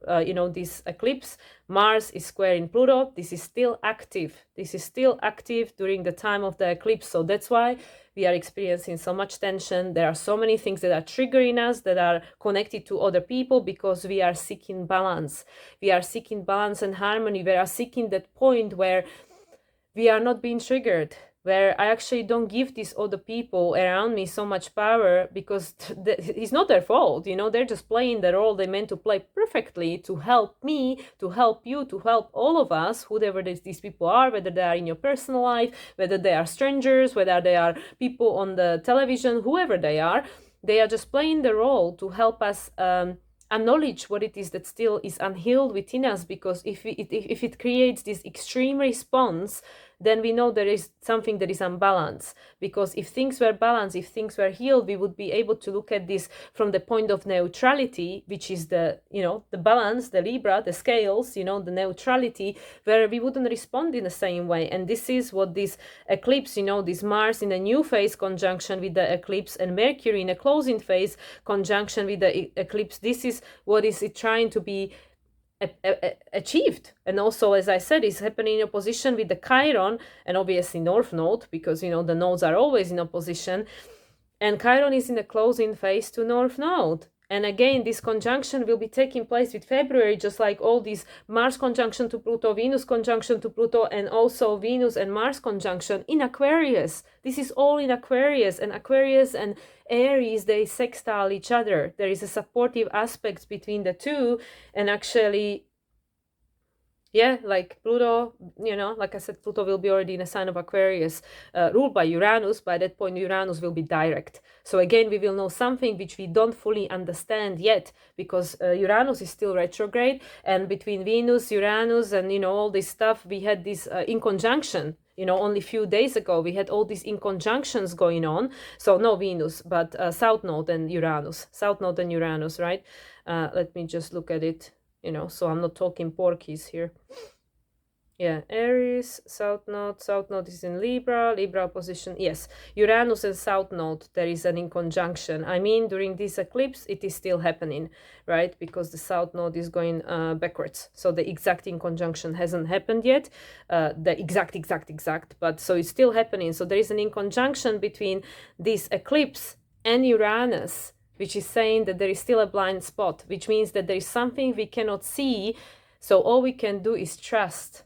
this eclipse, Mars is squaring Pluto. This is still active. This is still active during the time of the eclipse, so that's why we are experiencing so much tension. There are so many things that are triggering us, that are connected to other people, because we are seeking balance. We are seeking balance and harmony. We are seeking that point where we are not being triggered, where I actually don't give these other people around me so much power, because it's not their fault, they're just playing the role they meant to play perfectly to help me, to help you, to help all of us, whoever these people are, whether they are in your personal life, whether they are strangers, whether they are people on the television, whoever they are just playing the role to help us acknowledge what it is that still is unhealed within us, because if it creates this extreme response, then we know there is something that is unbalanced. Because if things were balanced, if things were healed, we would be able to look at this from the point of neutrality, which is the balance, the Libra, the scales, the neutrality, where we wouldn't respond in the same way. And this is what this eclipse, this Mars in a new phase conjunction with the eclipse, and Mercury in a closing phase conjunction with the eclipse, this is what is it trying to be achieved. And also, as I said, it's happening in opposition with the Chiron and obviously North Node, because the nodes are always in opposition, and Chiron is in the closing phase to North Node. And again, this conjunction will be taking place with February, just like all these Mars conjunction to Pluto, Venus conjunction to Pluto, and also Venus and Mars conjunction in Aquarius. This is all in Aquarius, and Aquarius and Aries, they sextile each other. There is a supportive aspect between the two, and actually, yeah, like Pluto, like I said, Pluto will be already in a sign of Aquarius, ruled by Uranus. By that point, Uranus will be direct. So again, we will know something which we don't fully understand yet, because Uranus is still retrograde, and between Venus, Uranus, and all this stuff, we had this in conjunction. Only a few days ago, we had all these inconjunctions going on. So no Venus, but South Node and Uranus. South Node and Uranus, right? Let me just look at it. So I'm not talking porkies here. Yeah, Aries, South Node is in Libra, Libra position, yes. Uranus and South Node, there is an in conjunction. I mean, during this eclipse, it is still happening, right? Because the South Node is going backwards. So the exact in conjunction hasn't happened yet, the exact, but so it's still happening. So there is an in conjunction between this eclipse and Uranus, which is saying that there is still a blind spot, which means that there is something we cannot see. So all we can do is trust,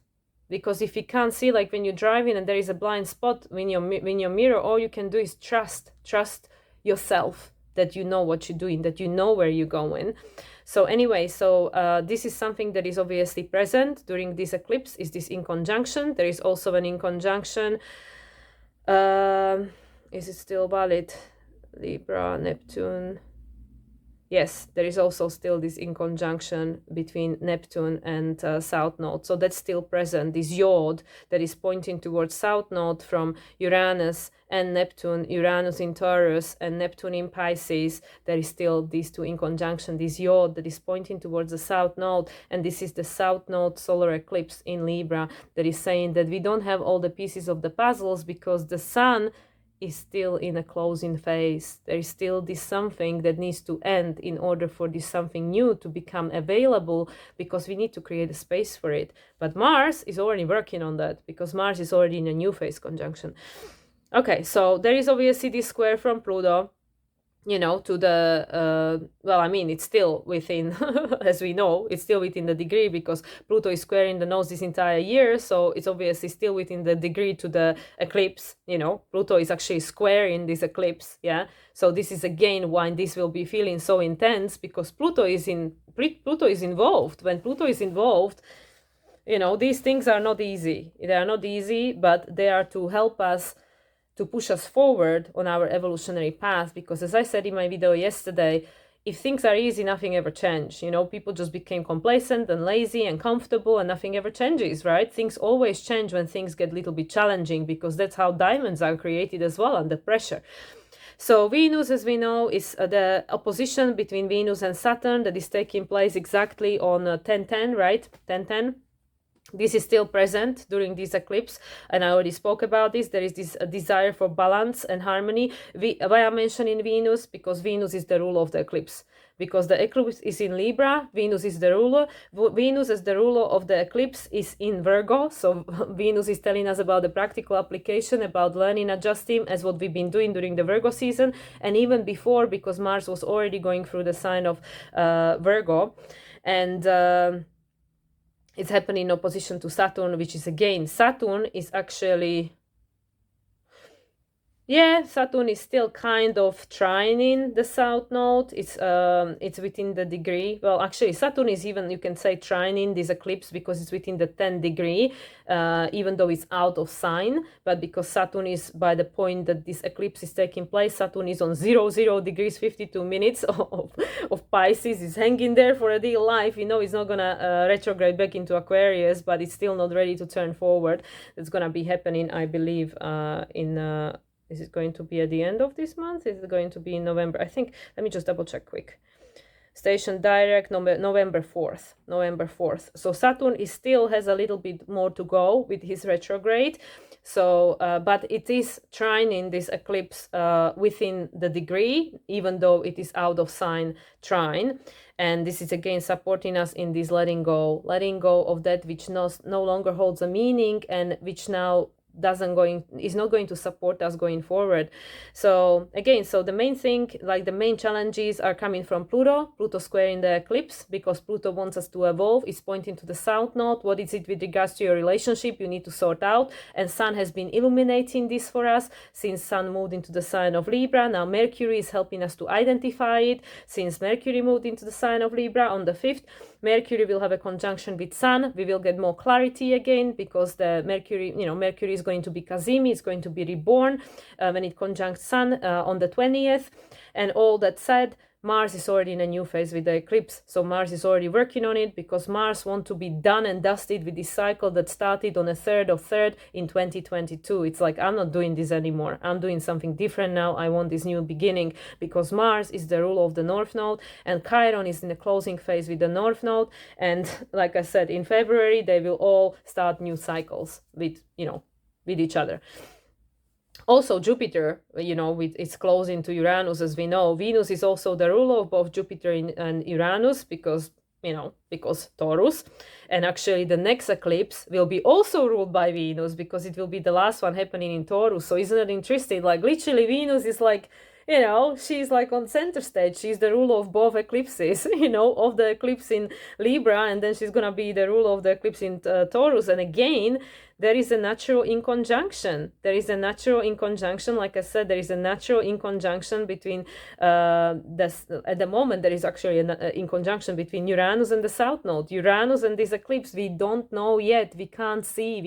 because if you can't see, like when you're driving and there is a blind spot in your mirror, all you can do is trust yourself, that you know what you're doing, that you know where you're going. So anyway, so this is something that is obviously present during this eclipse, is this in conjunction. There is also an in conjunction, is it still valid? Libra, Neptune. Yes, there is also still this in conjunction between Neptune and South Node. So that's still present, this yod that is pointing towards South Node from Uranus and Neptune, Uranus in Taurus and Neptune in Pisces. There is still these two in conjunction, this yod that is pointing towards the South Node. And this is the South Node solar eclipse in Libra that is saying that we don't have all the pieces of the puzzles because the sun is still in a closing phase. There is still this something that needs to end in order for this something new to become available, because we need to create a space for it. But Mars is already working on that, because Mars is already in a new phase conjunction. Okay, so there is obviously this square from Pluto, to the, well, I mean, it's still within, as we know, it's still within the degree, because Pluto is squaring the nose this entire year, so it's obviously still within the degree to the eclipse. Pluto is actually squaring this eclipse, yeah? So this is again why this will be feeling so intense, because Pluto is involved. When Pluto is involved, these things are not easy. They are not easy, but they are to help us, to push us forward on our evolutionary path. Because as I said in my video yesterday, if things are easy, nothing ever changes. People just became complacent and lazy and comfortable, and nothing ever changes, right? Things always change when things get a little bit challenging, because that's how diamonds are created as well, under pressure. So Venus, as we know, is the opposition between Venus and Saturn that is taking place exactly on 10/10, right? 10/10. This is still present during this eclipse, and I already spoke about this. There is this desire for balance and harmony. Why I'm mentioning Venus? Because Venus is the ruler of the eclipse. Because the eclipse is in Libra, Venus is the ruler. Venus as the ruler of the eclipse is in Virgo. So Venus is telling us about the practical application, about learning, adjusting, as what we've been doing during the Virgo season, and even before, because Mars was already going through the sign of Virgo. And it's happening in opposition to Saturn, which is, again, Saturn is actually, Saturn is still kind of trining the South Node. It's within the degree. Well, actually, Saturn is even, you can say, trining this eclipse, because it's within the 10 degree, even though it's out of sign. But because Saturn is, by the point that this eclipse is taking place, Saturn is on 0 degrees 52 minutes of Pisces. It's hanging there for a dear life. It's not gonna retrograde back into Aquarius, but it's still not ready to turn forward. It's gonna be happening, I believe, is it going to be at the end of this month? Is it going to be in November? I think, let me just double check quick. Station direct, November 4th. November 4th. So Saturn still has a little bit more to go with his retrograde. So, but it is trining this eclipse within the degree, even though it is out of sign trine. And this is again supporting us in this letting go of that which no longer holds a meaning, and which now is not going to support us going forward. So again, so the main thing, like the main challenges, are coming from Pluto squaring the eclipse, because Pluto wants us to evolve. It's pointing to the South Node. What is it with regards to your relationship you need to sort out? And Sun has been illuminating this for us since Sun moved into the sign of Libra. Now Mercury is helping us to identify it. Since Mercury moved into the sign of Libra on the 5th, Mercury will have a conjunction with Sun. We will get more clarity again, because the Mercury is going to be Kazimi, it's going to be reborn when it conjuncts Sun on the 20th. And all that said, Mars is already in a new phase with the eclipse. So Mars is already working on it because Mars wants to be done and dusted with this cycle that started on the 3rd of 3rd in 2022. It's like, I'm not doing this anymore. I'm doing something different now. I want this new beginning, because Mars is the ruler of the North Node and Chiron is in the closing phase with the North Node. And like I said, in February, they will all start new cycles with, with each other. Also, Jupiter, with its closing to Uranus, as we know, Venus is also the ruler of both Jupiter and Uranus, because Taurus. And actually, the next eclipse will be also ruled by Venus, because it will be the last one happening in Taurus. So isn't it interesting? Like, literally, Venus is like, she's like on center stage. She's the ruler of both eclipses, of the eclipse in Libra, and then she's going to be the ruler of the eclipse in Taurus. And again, there is a natural inconjunction. Like I said, there is a natural inconjunction between, at the moment, there is actually an inconjunction between Uranus and the South Node. Uranus and this eclipse, we don't know yet. We can't see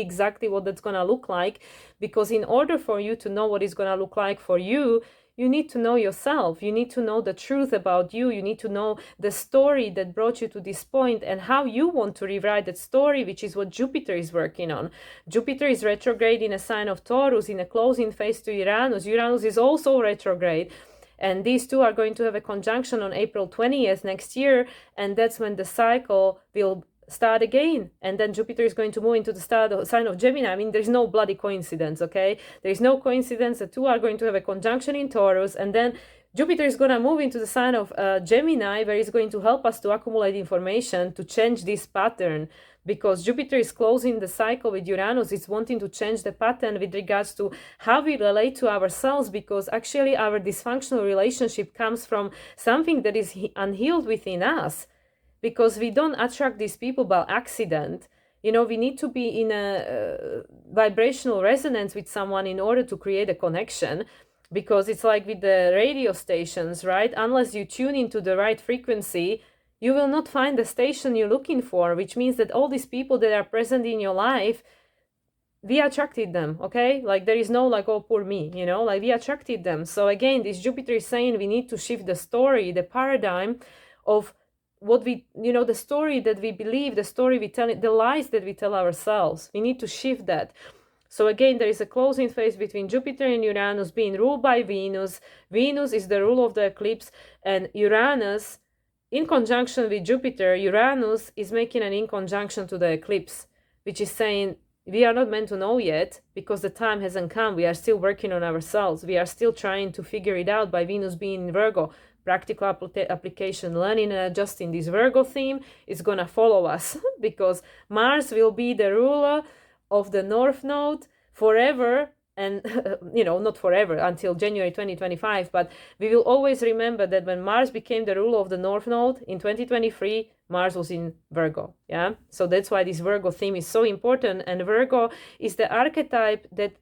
exactly what that's going to look like, because in order for you to know what it's going to look like for you, you need to know yourself. You need to know the truth about you. You need to know the story that brought you to this point and how you want to rewrite that story, which is what Jupiter is working on. Jupiter is retrograde in a sign of Taurus in a closing phase to Uranus. Uranus is also retrograde. And these two are going to have a conjunction on April 20th next year. And that's when the cycle will start again, and then Jupiter is going to move into the sign of Gemini. I mean, there's no bloody coincidence, okay? There's no coincidence. The two are going to have a conjunction in Taurus, and then Jupiter is going to move into the sign of Gemini, where it's going to help us to accumulate information to change this pattern, because Jupiter is closing the cycle with Uranus. It's wanting to change the pattern with regards to how we relate to ourselves, because actually our dysfunctional relationship comes from something that is unhealed within us. Because we don't attract these people by accident. We need to be in a vibrational resonance with someone in order to create a connection. Because it's like with the radio stations, right? Unless you tune into the right frequency, you will not find the station you're looking for, which means that all these people that are present in your life, we attracted them, okay? Like, there is no like, oh, poor me, like we attracted them. So again, this Jupiter is saying we need to shift the story, the paradigm of what we, the story that we believe, the story we tell, the lies that we tell ourselves. We need to shift that. So again, there is a closing phase between Jupiter and Uranus being ruled by Venus. Venus is the ruler of the eclipse, and Uranus, in conjunction with Jupiter, Uranus is making an inconjunction to the eclipse, which is saying we are not meant to know yet, because the time hasn't come. We are still working on ourselves. We are still trying to figure it out by Venus being in Virgo. Practical application, learning and adjusting. This Virgo theme is going to follow us because Mars will be the ruler of the North Node forever. And, not forever, until January 2025. But we will always remember that when Mars became the ruler of the North Node in 2023, Mars was in Virgo. Yeah. So that's why this Virgo theme is so important. And Virgo is the archetype that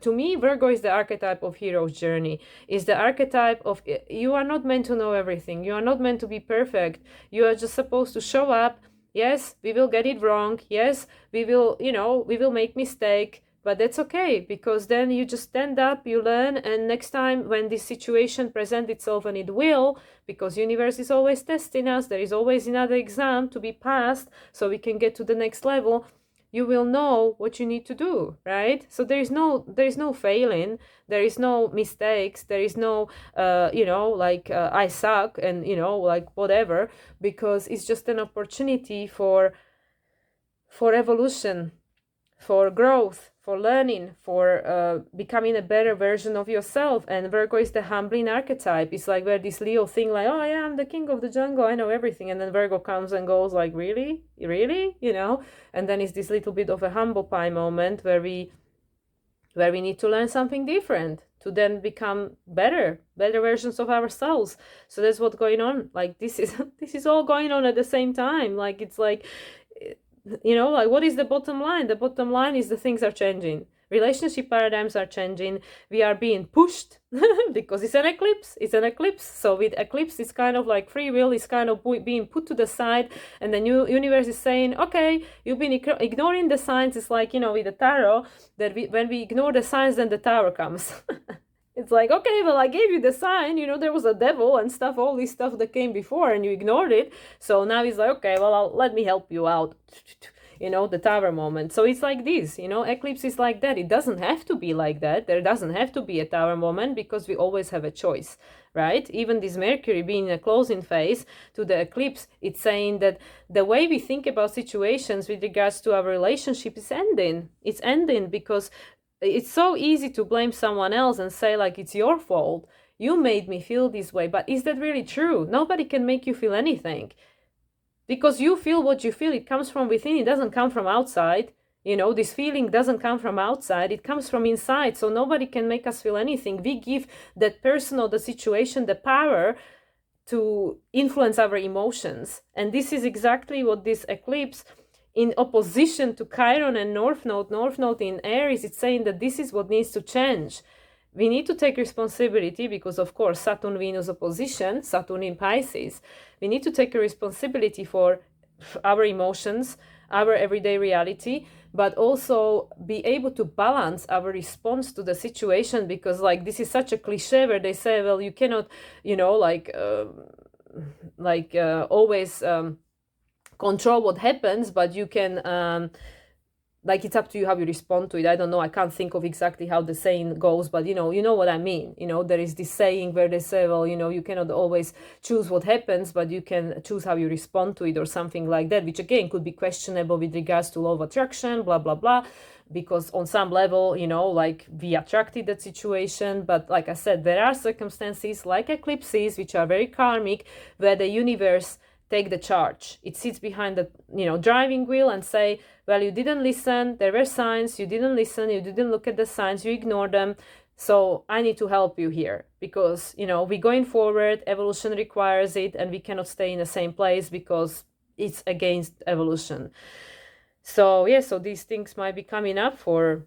to me, Virgo is the archetype of hero's journey. Is the archetype of, you are not meant to know everything. You are not meant to be perfect. You are just supposed to show up. Yes, we will get it wrong. Yes, we will, we will make mistake. But that's okay, because then you just stand up, you learn, and next time when this situation presents itself, and it will, because universe is always testing us, there is always another exam to be passed so we can get to the next level, you will know what you need to do, right? So there is no failing, there is no mistakes, there is no, I suck and, like whatever, because it's just an opportunity for evolution, for growth, for learning, for becoming a better version of yourself. And Virgo is the humbling archetype. It's like where this Leo thing, like, oh yeah, I'm the king of the jungle, I know everything. And then Virgo comes and goes like, really? And then it's this little bit of a humble pie moment where we need to learn something different to then become better versions of ourselves. So that's what's going on. Like, this is all going on at the same time. Like, it's like, what is the bottom line? The bottom line is the things are changing. Relationship paradigms are changing. We are being pushed because it's an eclipse. So with eclipse, it's kind of like free will is kind of being put to the side. And the new universe is saying, okay, you've been ignoring the signs. It's like, with the tarot, that when we ignore the signs, then the tower comes. It's like, okay, well, I gave you the sign, there was a devil and stuff, all this stuff that came before, and you ignored it. So now he's like, okay, well, let me help you out. The tower moment. So it's like this, eclipse is like that. It doesn't have to be like that. There doesn't have to be a tower moment, because we always have a choice, right? Even this Mercury being in a closing phase to the eclipse, it's saying that the way we think about situations with regards to our relationship is ending. It's ending because it's so easy to blame someone else and say, like, it's your fault. You made me feel this way. But is that really true? Nobody can make you feel anything. Because you feel what you feel, it comes from within, it doesn't come from outside. This feeling doesn't come from outside, it comes from inside. So nobody can make us feel anything. We give that person or the situation the power to influence our emotions. And this is exactly what this eclipse, in opposition to Chiron and North Node in Aries, it's saying that this is what needs to change. We need to take responsibility because, of course, Saturn-Venus opposition, Saturn in Pisces. We need to take a responsibility for our emotions, our everyday reality, but also be able to balance our response to the situation, because, like, this is such a cliche where they say, well, you cannot, always control what happens, but you can... it's up to you how you respond to it. I don't know. I can't think of exactly how the saying goes, but you know what I mean. There is this saying where they say, well, you cannot always choose what happens, but you can choose how you respond to it, or something like that, which again could be questionable with regards to law of attraction, blah, blah, blah, because on some level, we attracted that situation. But like I said, there are circumstances like eclipses, which are very karmic, where the universe take the charge. It sits behind the driving wheel and say, well, you didn't listen, there were signs, you didn't listen, you didn't look at the signs, you ignored them, so I need to help you here, because we're going forward, evolution requires it, and we cannot stay in the same place because it's against evolution. So yeah, so these things might be coming up for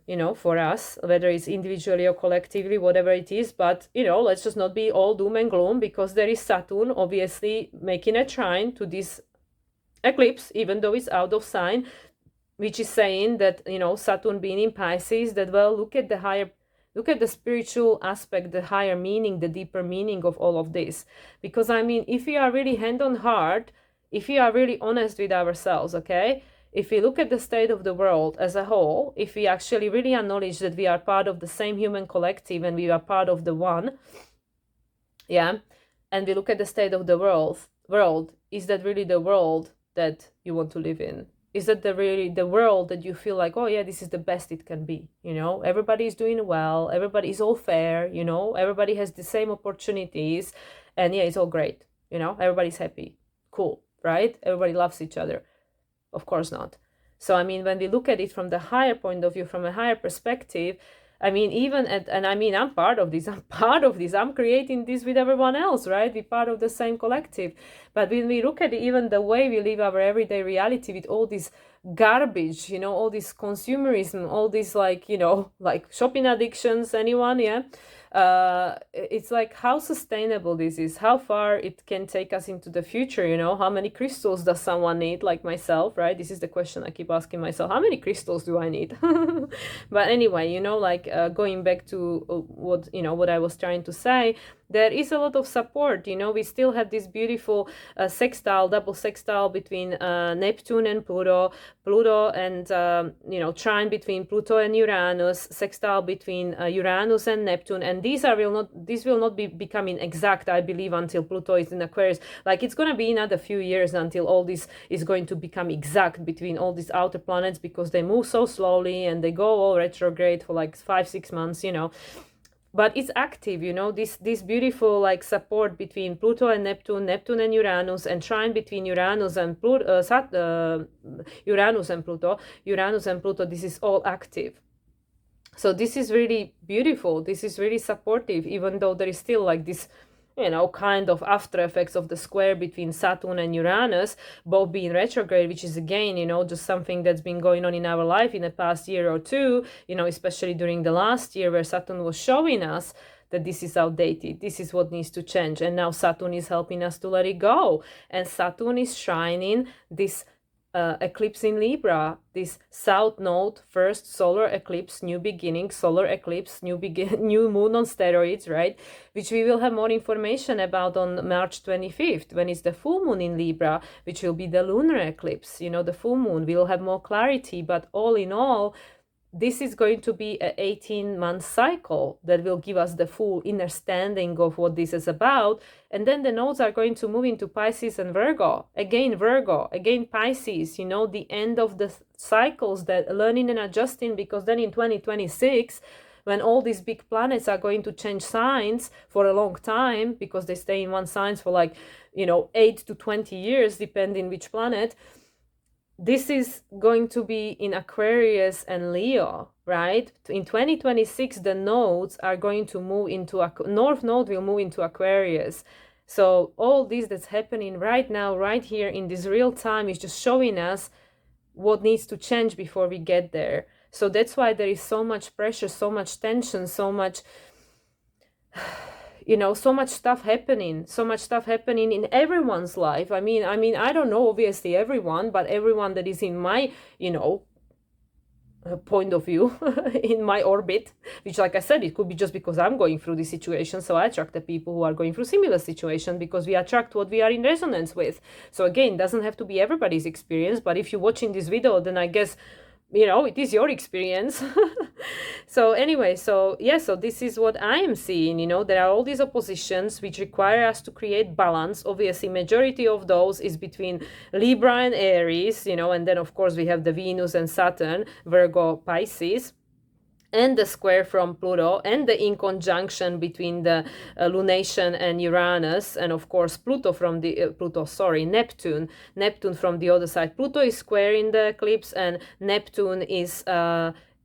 us, whether it's individually or collectively, whatever it is. But let's just not be all doom and gloom, because there is Saturn obviously making a trine to this eclipse, even though it's out of sign, which is saying that Saturn being in Pisces, that, well, look at the spiritual aspect, the higher meaning, the deeper meaning of all of this. Because if we are really hand on heart, if we are really honest with ourselves, okay, if we look at the state of the world as a whole, if we actually really acknowledge that we are part of the same human collective and we are part of the one, yeah, and we look at the state of the world, is that really the world that you want to live in? Is that really the world that you feel like, oh yeah, this is the best it can be? Everybody is doing well, everybody is all fair, everybody has the same opportunities, and yeah, it's all great, everybody's happy, cool, right? Everybody loves each other. Of course not. So when we look at it from the higher point of view, from a higher perspective, I'm part of this, I'm creating this with everyone else, right? We're part of the same collective. But when we look at it, even the way we live our everyday reality with all this garbage, all this consumerism, all this like shopping addictions, anyone, yeah? It's like, how sustainable this is, how far it can take us into the future, how many crystals does someone need, like myself, right? This is the question I keep asking myself, how many crystals do I need? But anyway, going back to what I was trying to say, there is a lot of support. We still have this beautiful double sextile between Neptune and Pluto and trine between Pluto and Uranus, sextile between Uranus and Neptune, and these will not be becoming exact, I believe, until Pluto is in Aquarius. Like, it's going to be another few years until all this is going to become exact between all these outer planets, because they move so slowly and they go all retrograde for like 5-6 months, but it's active, this beautiful like support between Pluto and Neptune and Uranus, and trine between Uranus and Pluto, this is all active. So this is really beautiful, this is really supportive, even though there is still like this kind of after effects of the square between Saturn and Uranus, both being retrograde, which is again, just something that's been going on in our life in the past year or two, especially during the last year, where Saturn was showing us that this is outdated, this is what needs to change. And now Saturn is helping us to let it go. And Saturn is shining this eclipse in Libra, this south node, first solar eclipse, new beginning, solar eclipse, new moon on steroids, right? Which we will have more information about on March 25th, when it's the full moon in Libra, which will be the lunar eclipse, the full moon. We'll have more clarity, but all in all, this is going to be an 18-month cycle that will give us the full understanding of what this is about. And then the nodes are going to move into Pisces and Virgo, again Pisces, the end of the cycles, that learning and adjusting, because then in 2026, when all these big planets are going to change signs for a long time, because they stay in one sign for 8 to 20 years, depending which planet, this is going to be in Aquarius and Leo, right? In 2026, the nodes are going to move into, North Node will move into Aquarius. So all this that's happening right now, right here in this real time, is just showing us what needs to change before we get there. So that's why there is so much pressure, so much tension, so much so much stuff happening in everyone's life. I mean, I don't know, obviously everyone, but everyone that is in my, point of view, in my orbit, which, like I said, it could be just because I'm going through this situation. So I attract the people who are going through similar situation, because we attract what we are in resonance with. So again, it doesn't have to be everybody's experience, but if you're watching this video, then I guess it is your experience. So anyway, so this is what I am seeing. There are all these oppositions which require us to create balance. Obviously, majority of those is between Libra and Aries, and then of course we have the Venus and Saturn, Virgo, Pisces, and the square from Pluto, and the in conjunction between the lunation and Uranus, and of course Neptune from the other side. Pluto is square in the eclipse, and Neptune is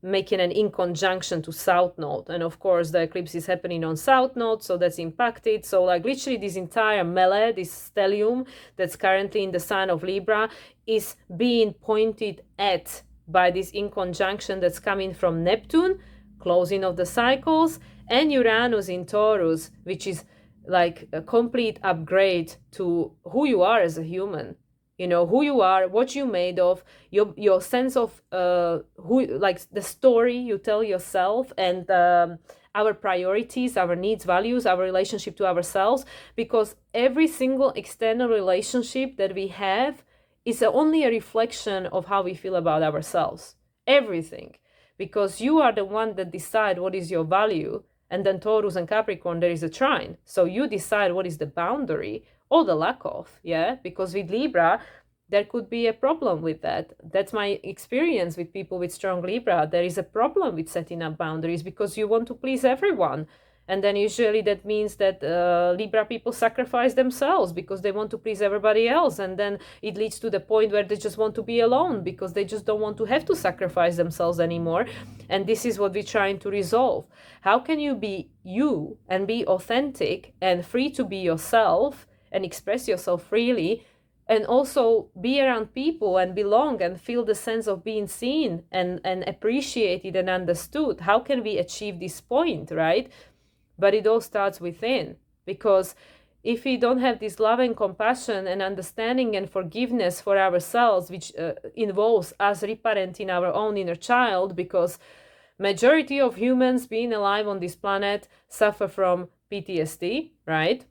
making an in conjunction to South Node, and of course the eclipse is happening on South Node, so that's impacted. So literally this entire melee, this stellium that's currently in the sign of Libra, is being pointed at by this in conjunction that's coming from Neptune, closing of the cycles, and Uranus in Taurus, which is like a complete upgrade to who you are as a human. Who you are, what you made of, your sense of the story you tell yourself, and our priorities, our needs, values, our relationship to ourselves. Because every single external relationship that we have is only a reflection of how we feel about ourselves. Everything. Because you are the one that decide what is your value. And then Taurus and Capricorn, there is a trine. So you decide what is the boundary or the lack of, yeah? Because with Libra, there could be a problem with that. That's my experience with people with strong Libra. There is a problem with setting up boundaries because you want to please everyone. And then usually that means that Libra people sacrifice themselves because they want to please everybody else. And then it leads to the point where they just want to be alone because they just don't want to have to sacrifice themselves anymore. And this is what we're trying to resolve. How can you be you and be authentic and free to be yourself and express yourself freely, and also be around people and belong and feel the sense of being seen and appreciated and understood? How can we achieve this point, right? But it all starts within, because if we don't have this love and compassion and understanding and forgiveness for ourselves, which involves us reparenting our own inner child, because majority of humans being alive on this planet suffer from PTSD, right?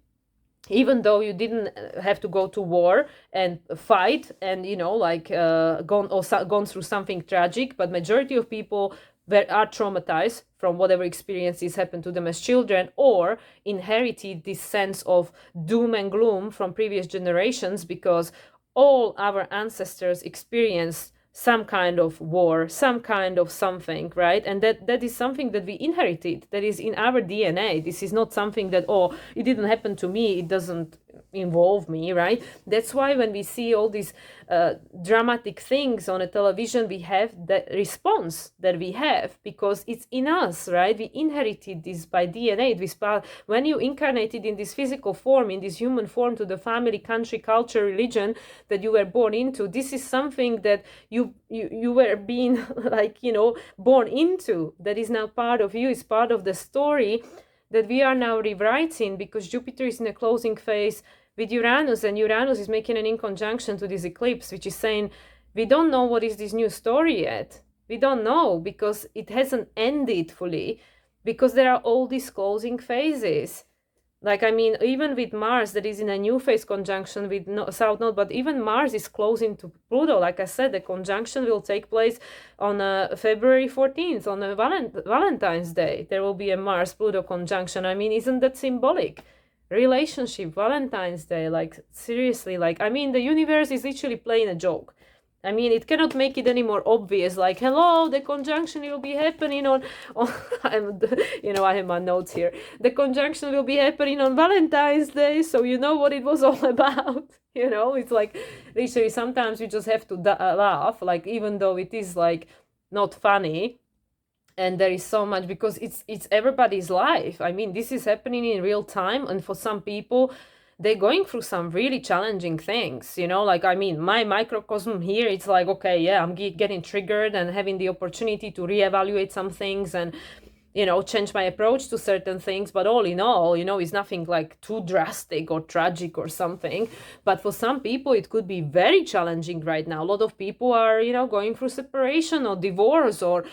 Even though you didn't have to go to war and fight and gone through something tragic, but majority of people are traumatized from whatever experiences happened to them as children, or inherited this sense of doom and gloom from previous generations, because all our ancestors experienced some kind of war, some kind of something, right? And that is something that we inherited, that is in our DNA. This is not something that, it didn't happen to me, it doesn't involve me, right? That's why when we see all these dramatic things on a television, we have that response that we have because it's in us, right? We inherited this by DNA. When you incarnated in this physical form, in this human form, to the family, country, culture, religion that you were born into, this is something that you were being born into, that is now part of you, is part of the story that we are now rewriting, because Jupiter is in a closing phase with Uranus, and Uranus is making an in conjunction to this eclipse, which is saying We don't know what is this new story yet. We don't know because it hasn't ended fully, because there are all these closing phases. Like, I mean, even with Mars, that is in a new phase conjunction with South Node, but even Mars is closing to Pluto. Like I said, the conjunction will take place on February 14th, on a Valentine's Day. There will be a Mars-Pluto conjunction. I mean, isn't that symbolic? Relationship, Valentine's Day, like, seriously, like, I mean, the universe is literally playing a joke. I mean, it cannot make it any more obvious. Like, hello, the conjunction will be happening on you know, I have my notes here. The conjunction will be happening on Valentine's Day, so you know what it was all about. You know, it's like, literally, sometimes you just have to laugh, like, even though it is, like, not funny. And there is so much, because it's everybody's life. I mean, this is happening in real time, and for some people, they're going through some really challenging things, you know, like, I mean, my microcosm here, it's like, okay, yeah, I'm getting triggered and having the opportunity to reevaluate some things and, you know, change my approach to certain things. But all in all, you know, it's nothing like too drastic or tragic or something. But for some people, it could be very challenging right now. A lot of people are, you know, going through separation or divorce, or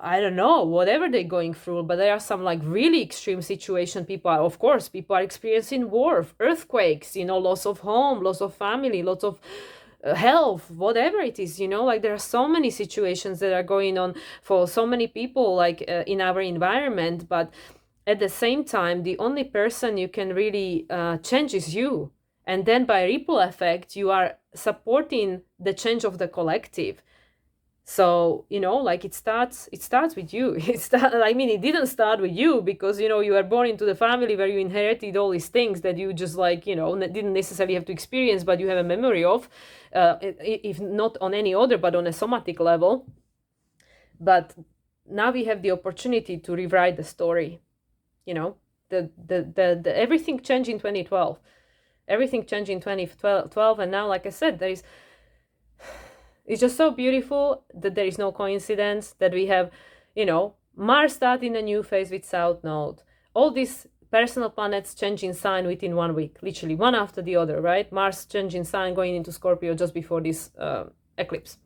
I don't know, whatever they're going through. But there are some like really extreme situations. People are experiencing war, earthquakes, you know, loss of home, loss of family, lots of health, whatever it is, you know, like, there are so many situations that are going on for so many people, like, in our environment. But at the same time, the only person you can really change is you. And then by ripple effect, you are supporting the change of the collective. So, you know, like, it starts with you. I mean, it didn't start with you because, you know, you were born into the family where you inherited all these things that you just, like, you know, didn't necessarily have to experience, but you have a memory of, if not on any other, but on a somatic level. But now we have the opportunity to rewrite the story. You know, the everything changed in 2012. Everything changed in 2012, and now, like I said, it's just so beautiful that there is no coincidence that we have, you know, Mars starting a new phase with South Node. All these personal planets changing sign within 1 week, literally one after the other, right? Mars changing sign, going into Scorpio just before this eclipse.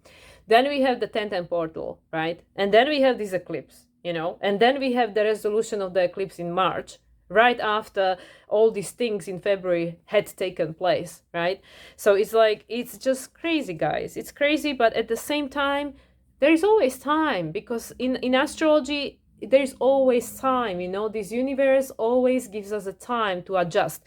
Then we have the 10th portal, right? And then we have this eclipse, you know, and then we have the resolution of the eclipse in March, right after all these things in February had taken place, right? So it's like, it's just crazy, guys. It's crazy, but at the same time, there is always time, because in astrology, there is always time, you know, this universe always gives us a time to adjust.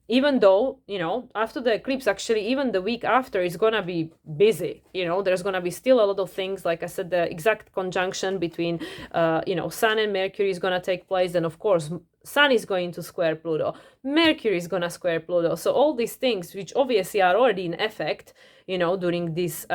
Even though, you know, after the eclipse, actually, even the week after is gonna be busy, you know, there's gonna be still a lot of things. Like I said, the exact conjunction between, you know, Sun and Mercury is gonna take place. And of course, Sun is going to square Pluto, Mercury is gonna square Pluto. So all these things, which obviously are already in effect, you know, during this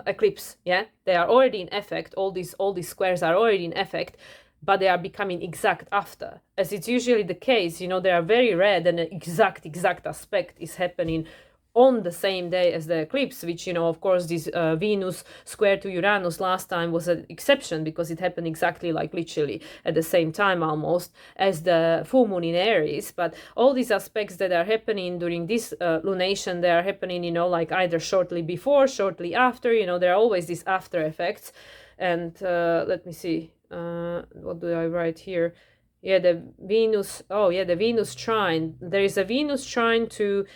eclipse, yeah, they are already in effect. All these squares are already in effect, but they are becoming exact after, as it's usually the case. You know, they are very rare that an exact aspect is happening on the same day as the eclipse, which, you know, of course, this Venus square to Uranus last time was an exception, because it happened exactly, like, literally at the same time almost as the full moon in Aries. But all these aspects that are happening during this lunation, they are happening, you know, like, either shortly before, shortly after, you know, there are always these after effects. And let me see, what do I write here? Yeah, the Venus trine. There is a Venus trine to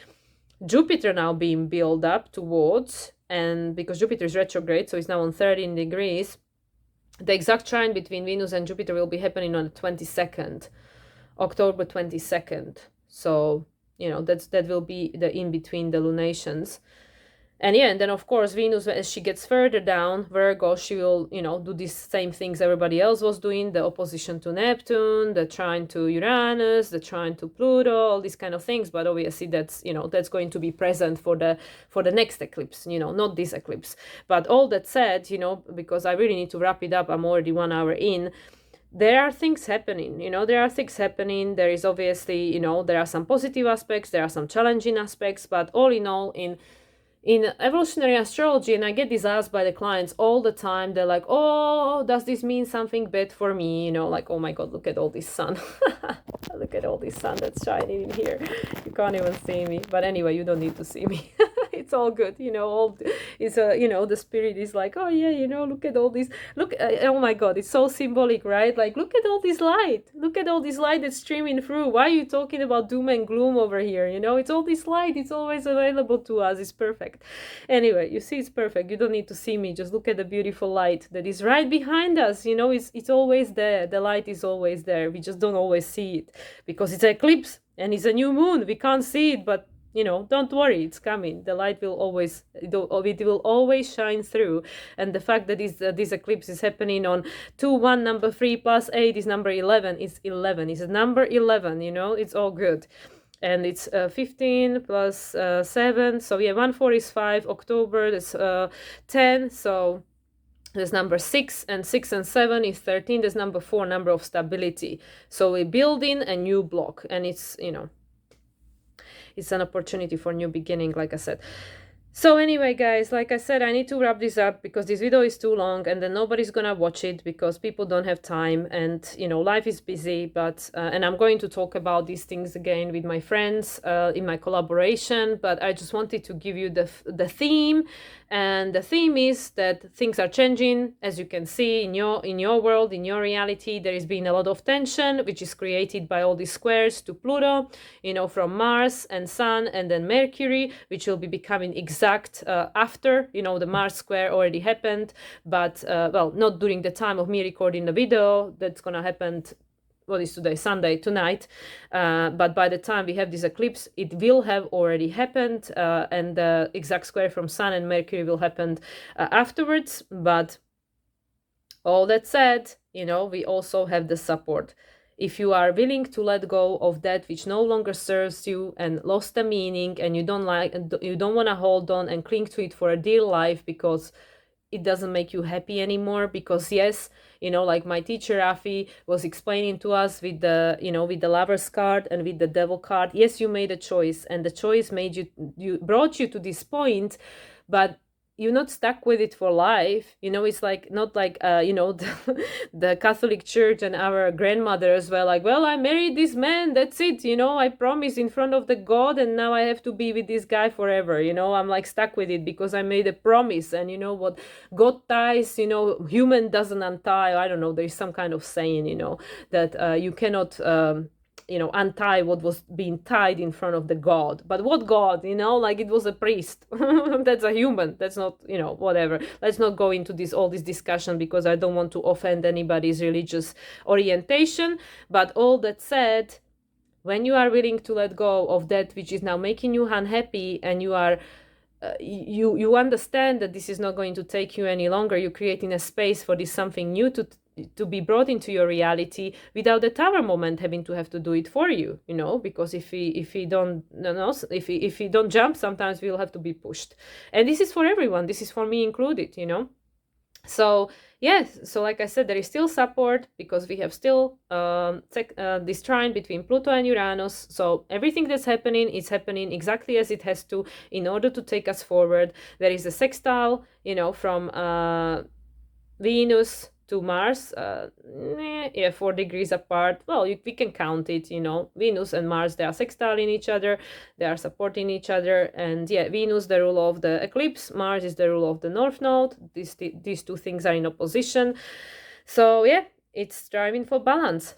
Jupiter now being built up towards, and because Jupiter is retrograde, so it's now on 13 degrees, the exact trine between Venus and Jupiter will be happening on the 22nd, October 22nd. So, you know, that will be the in between the lunations. And yeah, and then of course Venus, as she gets further down, Virgo, she will, you know, do these same things everybody else was doing, the opposition to Neptune, the trine to Uranus, the trine to Pluto, all these kind of things. But obviously that's, you know, that's going to be present for the next eclipse, you know, not this eclipse. But all that said, you know, because I really need to wrap it up, I'm already 1 hour in. There are things happening, you know, there is obviously, you know, there are some positive aspects, there are some challenging aspects, but all in all, in evolutionary astrology, and I get this asked by the clients all the time, they're like, oh, does this mean something bad for me? You know, like, oh my God, look at all this sun. Look at all this sun that's shining in here. You can't even see me. But anyway, you don't need to see me. it's all good, you know. It's you know, the spirit is like, oh yeah, you know, look at all this, look, oh my god, it's so symbolic, right? Like, look at all this light, look at all this light that's streaming through. Why are you talking about doom and gloom over here? You know, it's all this light, it's always available to us. It's perfect. Anyway, you see, it's perfect. You don't need to see me, just look at the beautiful light that is right behind us. You know, it's always there. The light is always there. We just don't always see it because it's an eclipse and it's a new moon. We can't see it, but you know, don't worry, it's coming. The light will always, it will always shine through. And the fact that this eclipse is happening on 2-1, number 3 plus 8 is number 11. It's 11. It's number 11. You know, it's all good. And it's 15 plus 7. So yeah, 1-4 is 5. October is 10. So there's number 6, and 6 and 7 is 13. There's number 4, number of stability. So we're building a new block, and it's, you know, it's an opportunity for new beginning, like I said. So anyway, guys, like I said, I need to wrap this up because this video is too long, and then nobody's gonna watch it because people don't have time, and you know, life is busy. But and I'm going to talk about these things again with my friends in my collaboration. But I just wanted to give you the theme, and the theme is that things are changing, as you can see in your world, in your reality. There has been a lot of tension, which is created by all these squares to Pluto, you know, from Mars and Sun, and then Mercury, which will be becoming exact after, you know, the Mars square already happened, but well, not during the time of me recording the video. That's gonna happen, what is today, Sunday, tonight, but by the time we have this eclipse, it will have already happened, and the exact square from Sun and Mercury will happen afterwards. But all that said, you know, we also have the support. If you are willing to let go of that which no longer serves you and lost the meaning, and you don't want to hold on and cling to it for a dear life because it doesn't make you happy anymore, because yes, you know, like my teacher Rafi was explaining to us with the, you know, with the Lover's card and with the Devil card, yes, you made a choice, and the choice made you brought you to this point, but you're not stuck with it for life. You know, it's like not like you know, the Catholic Church and our grandmothers were like, well, I married this man, that's it, you know, I promise in front of the God, and now I have to be with this guy forever. You know, I'm like stuck with it because I made a promise, and you know what, God ties, you know, human doesn't untie. I don't know, there's some kind of saying, you know, that you cannot you know, untie what was being tied in front of the God. But what God, you know, like it was a priest. That's a human. That's not, you know, whatever. Let's not go into all this discussion because I don't want to offend anybody's religious orientation. But all that said, when you are willing to let go of that which is now making you unhappy, and you are you understand that this is not going to take you any longer, you're creating a space for this something new to be brought into your reality without the tower moment having to have to do it for you, you know, because if we don't, no, if we don't jump, sometimes we'll have to be pushed. And this is for everyone, this is for me included, you know. So yes, so like I said, there is still support because we have still this trine between Pluto and Uranus. So everything that's happening is happening exactly as it has to in order to take us forward. There is a sextile, you know, from Venus to Mars, 4 degrees apart. Well, we can count it, you know. Venus and Mars, they are sextile in each other, they are supporting each other. And yeah, Venus, the ruler of the eclipse, Mars is the ruler of the North Node. These two things are in opposition. So yeah, it's striving for balance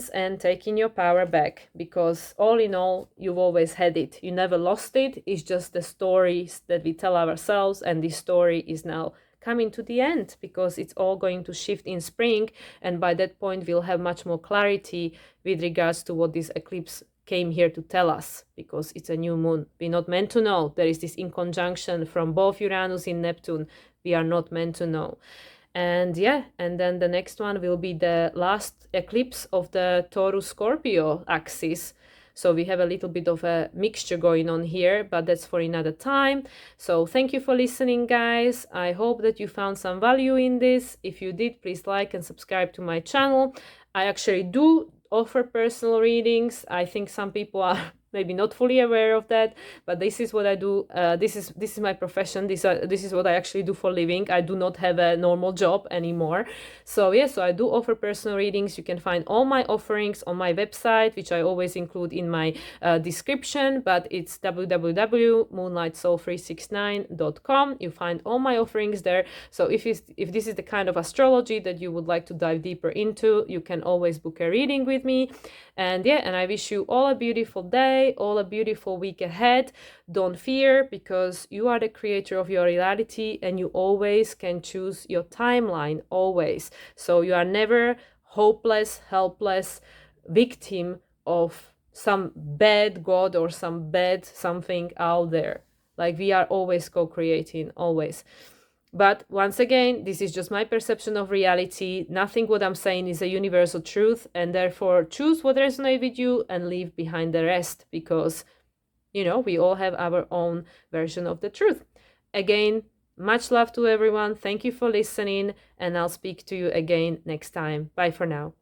and taking your power back, because all in all, you've always had it. You never lost it. It's just the stories that we tell ourselves, and this story is now coming to the end because it's all going to shift in spring, and by that point we'll have much more clarity with regards to what this eclipse came here to tell us, because it's a new moon. We're not meant to know. There is this inconjunction from both Uranus and Neptune. We are not meant to know. And yeah, and then the next one will be the last eclipse of the Taurus Scorpio axis. So we have a little bit of a mixture going on here, but that's for another time. So thank you for listening, guys. I hope that you found some value in this. If you did, please like and subscribe to my channel. I actually do offer personal readings. I think some people are maybe not fully aware of that, but this is what I do. This is my profession. This is what I actually do for a living. I do not have a normal job anymore. So yeah, so I do offer personal readings. You can find all my offerings on my website, which I always include in my description, but it's www.moonlightsoul369.com. You find all my offerings there. So if this is the kind of astrology that you would like to dive deeper into, you can always book a reading with me. And yeah, and I wish you all a beautiful day, all a beautiful week ahead. Don't fear, because you are the creator of your reality, and you always can choose your timeline, always. So you are never hopeless, helpless victim of some bad god or some bad something out there. Like, we are always co-creating, always. But once again, this is just my perception of reality. Nothing what I'm saying is a universal truth, and therefore choose what resonates with you and leave behind the rest, because, you know, we all have our own version of the truth. Again, much love to everyone. Thank you for listening, and I'll speak to you again next time. Bye for now.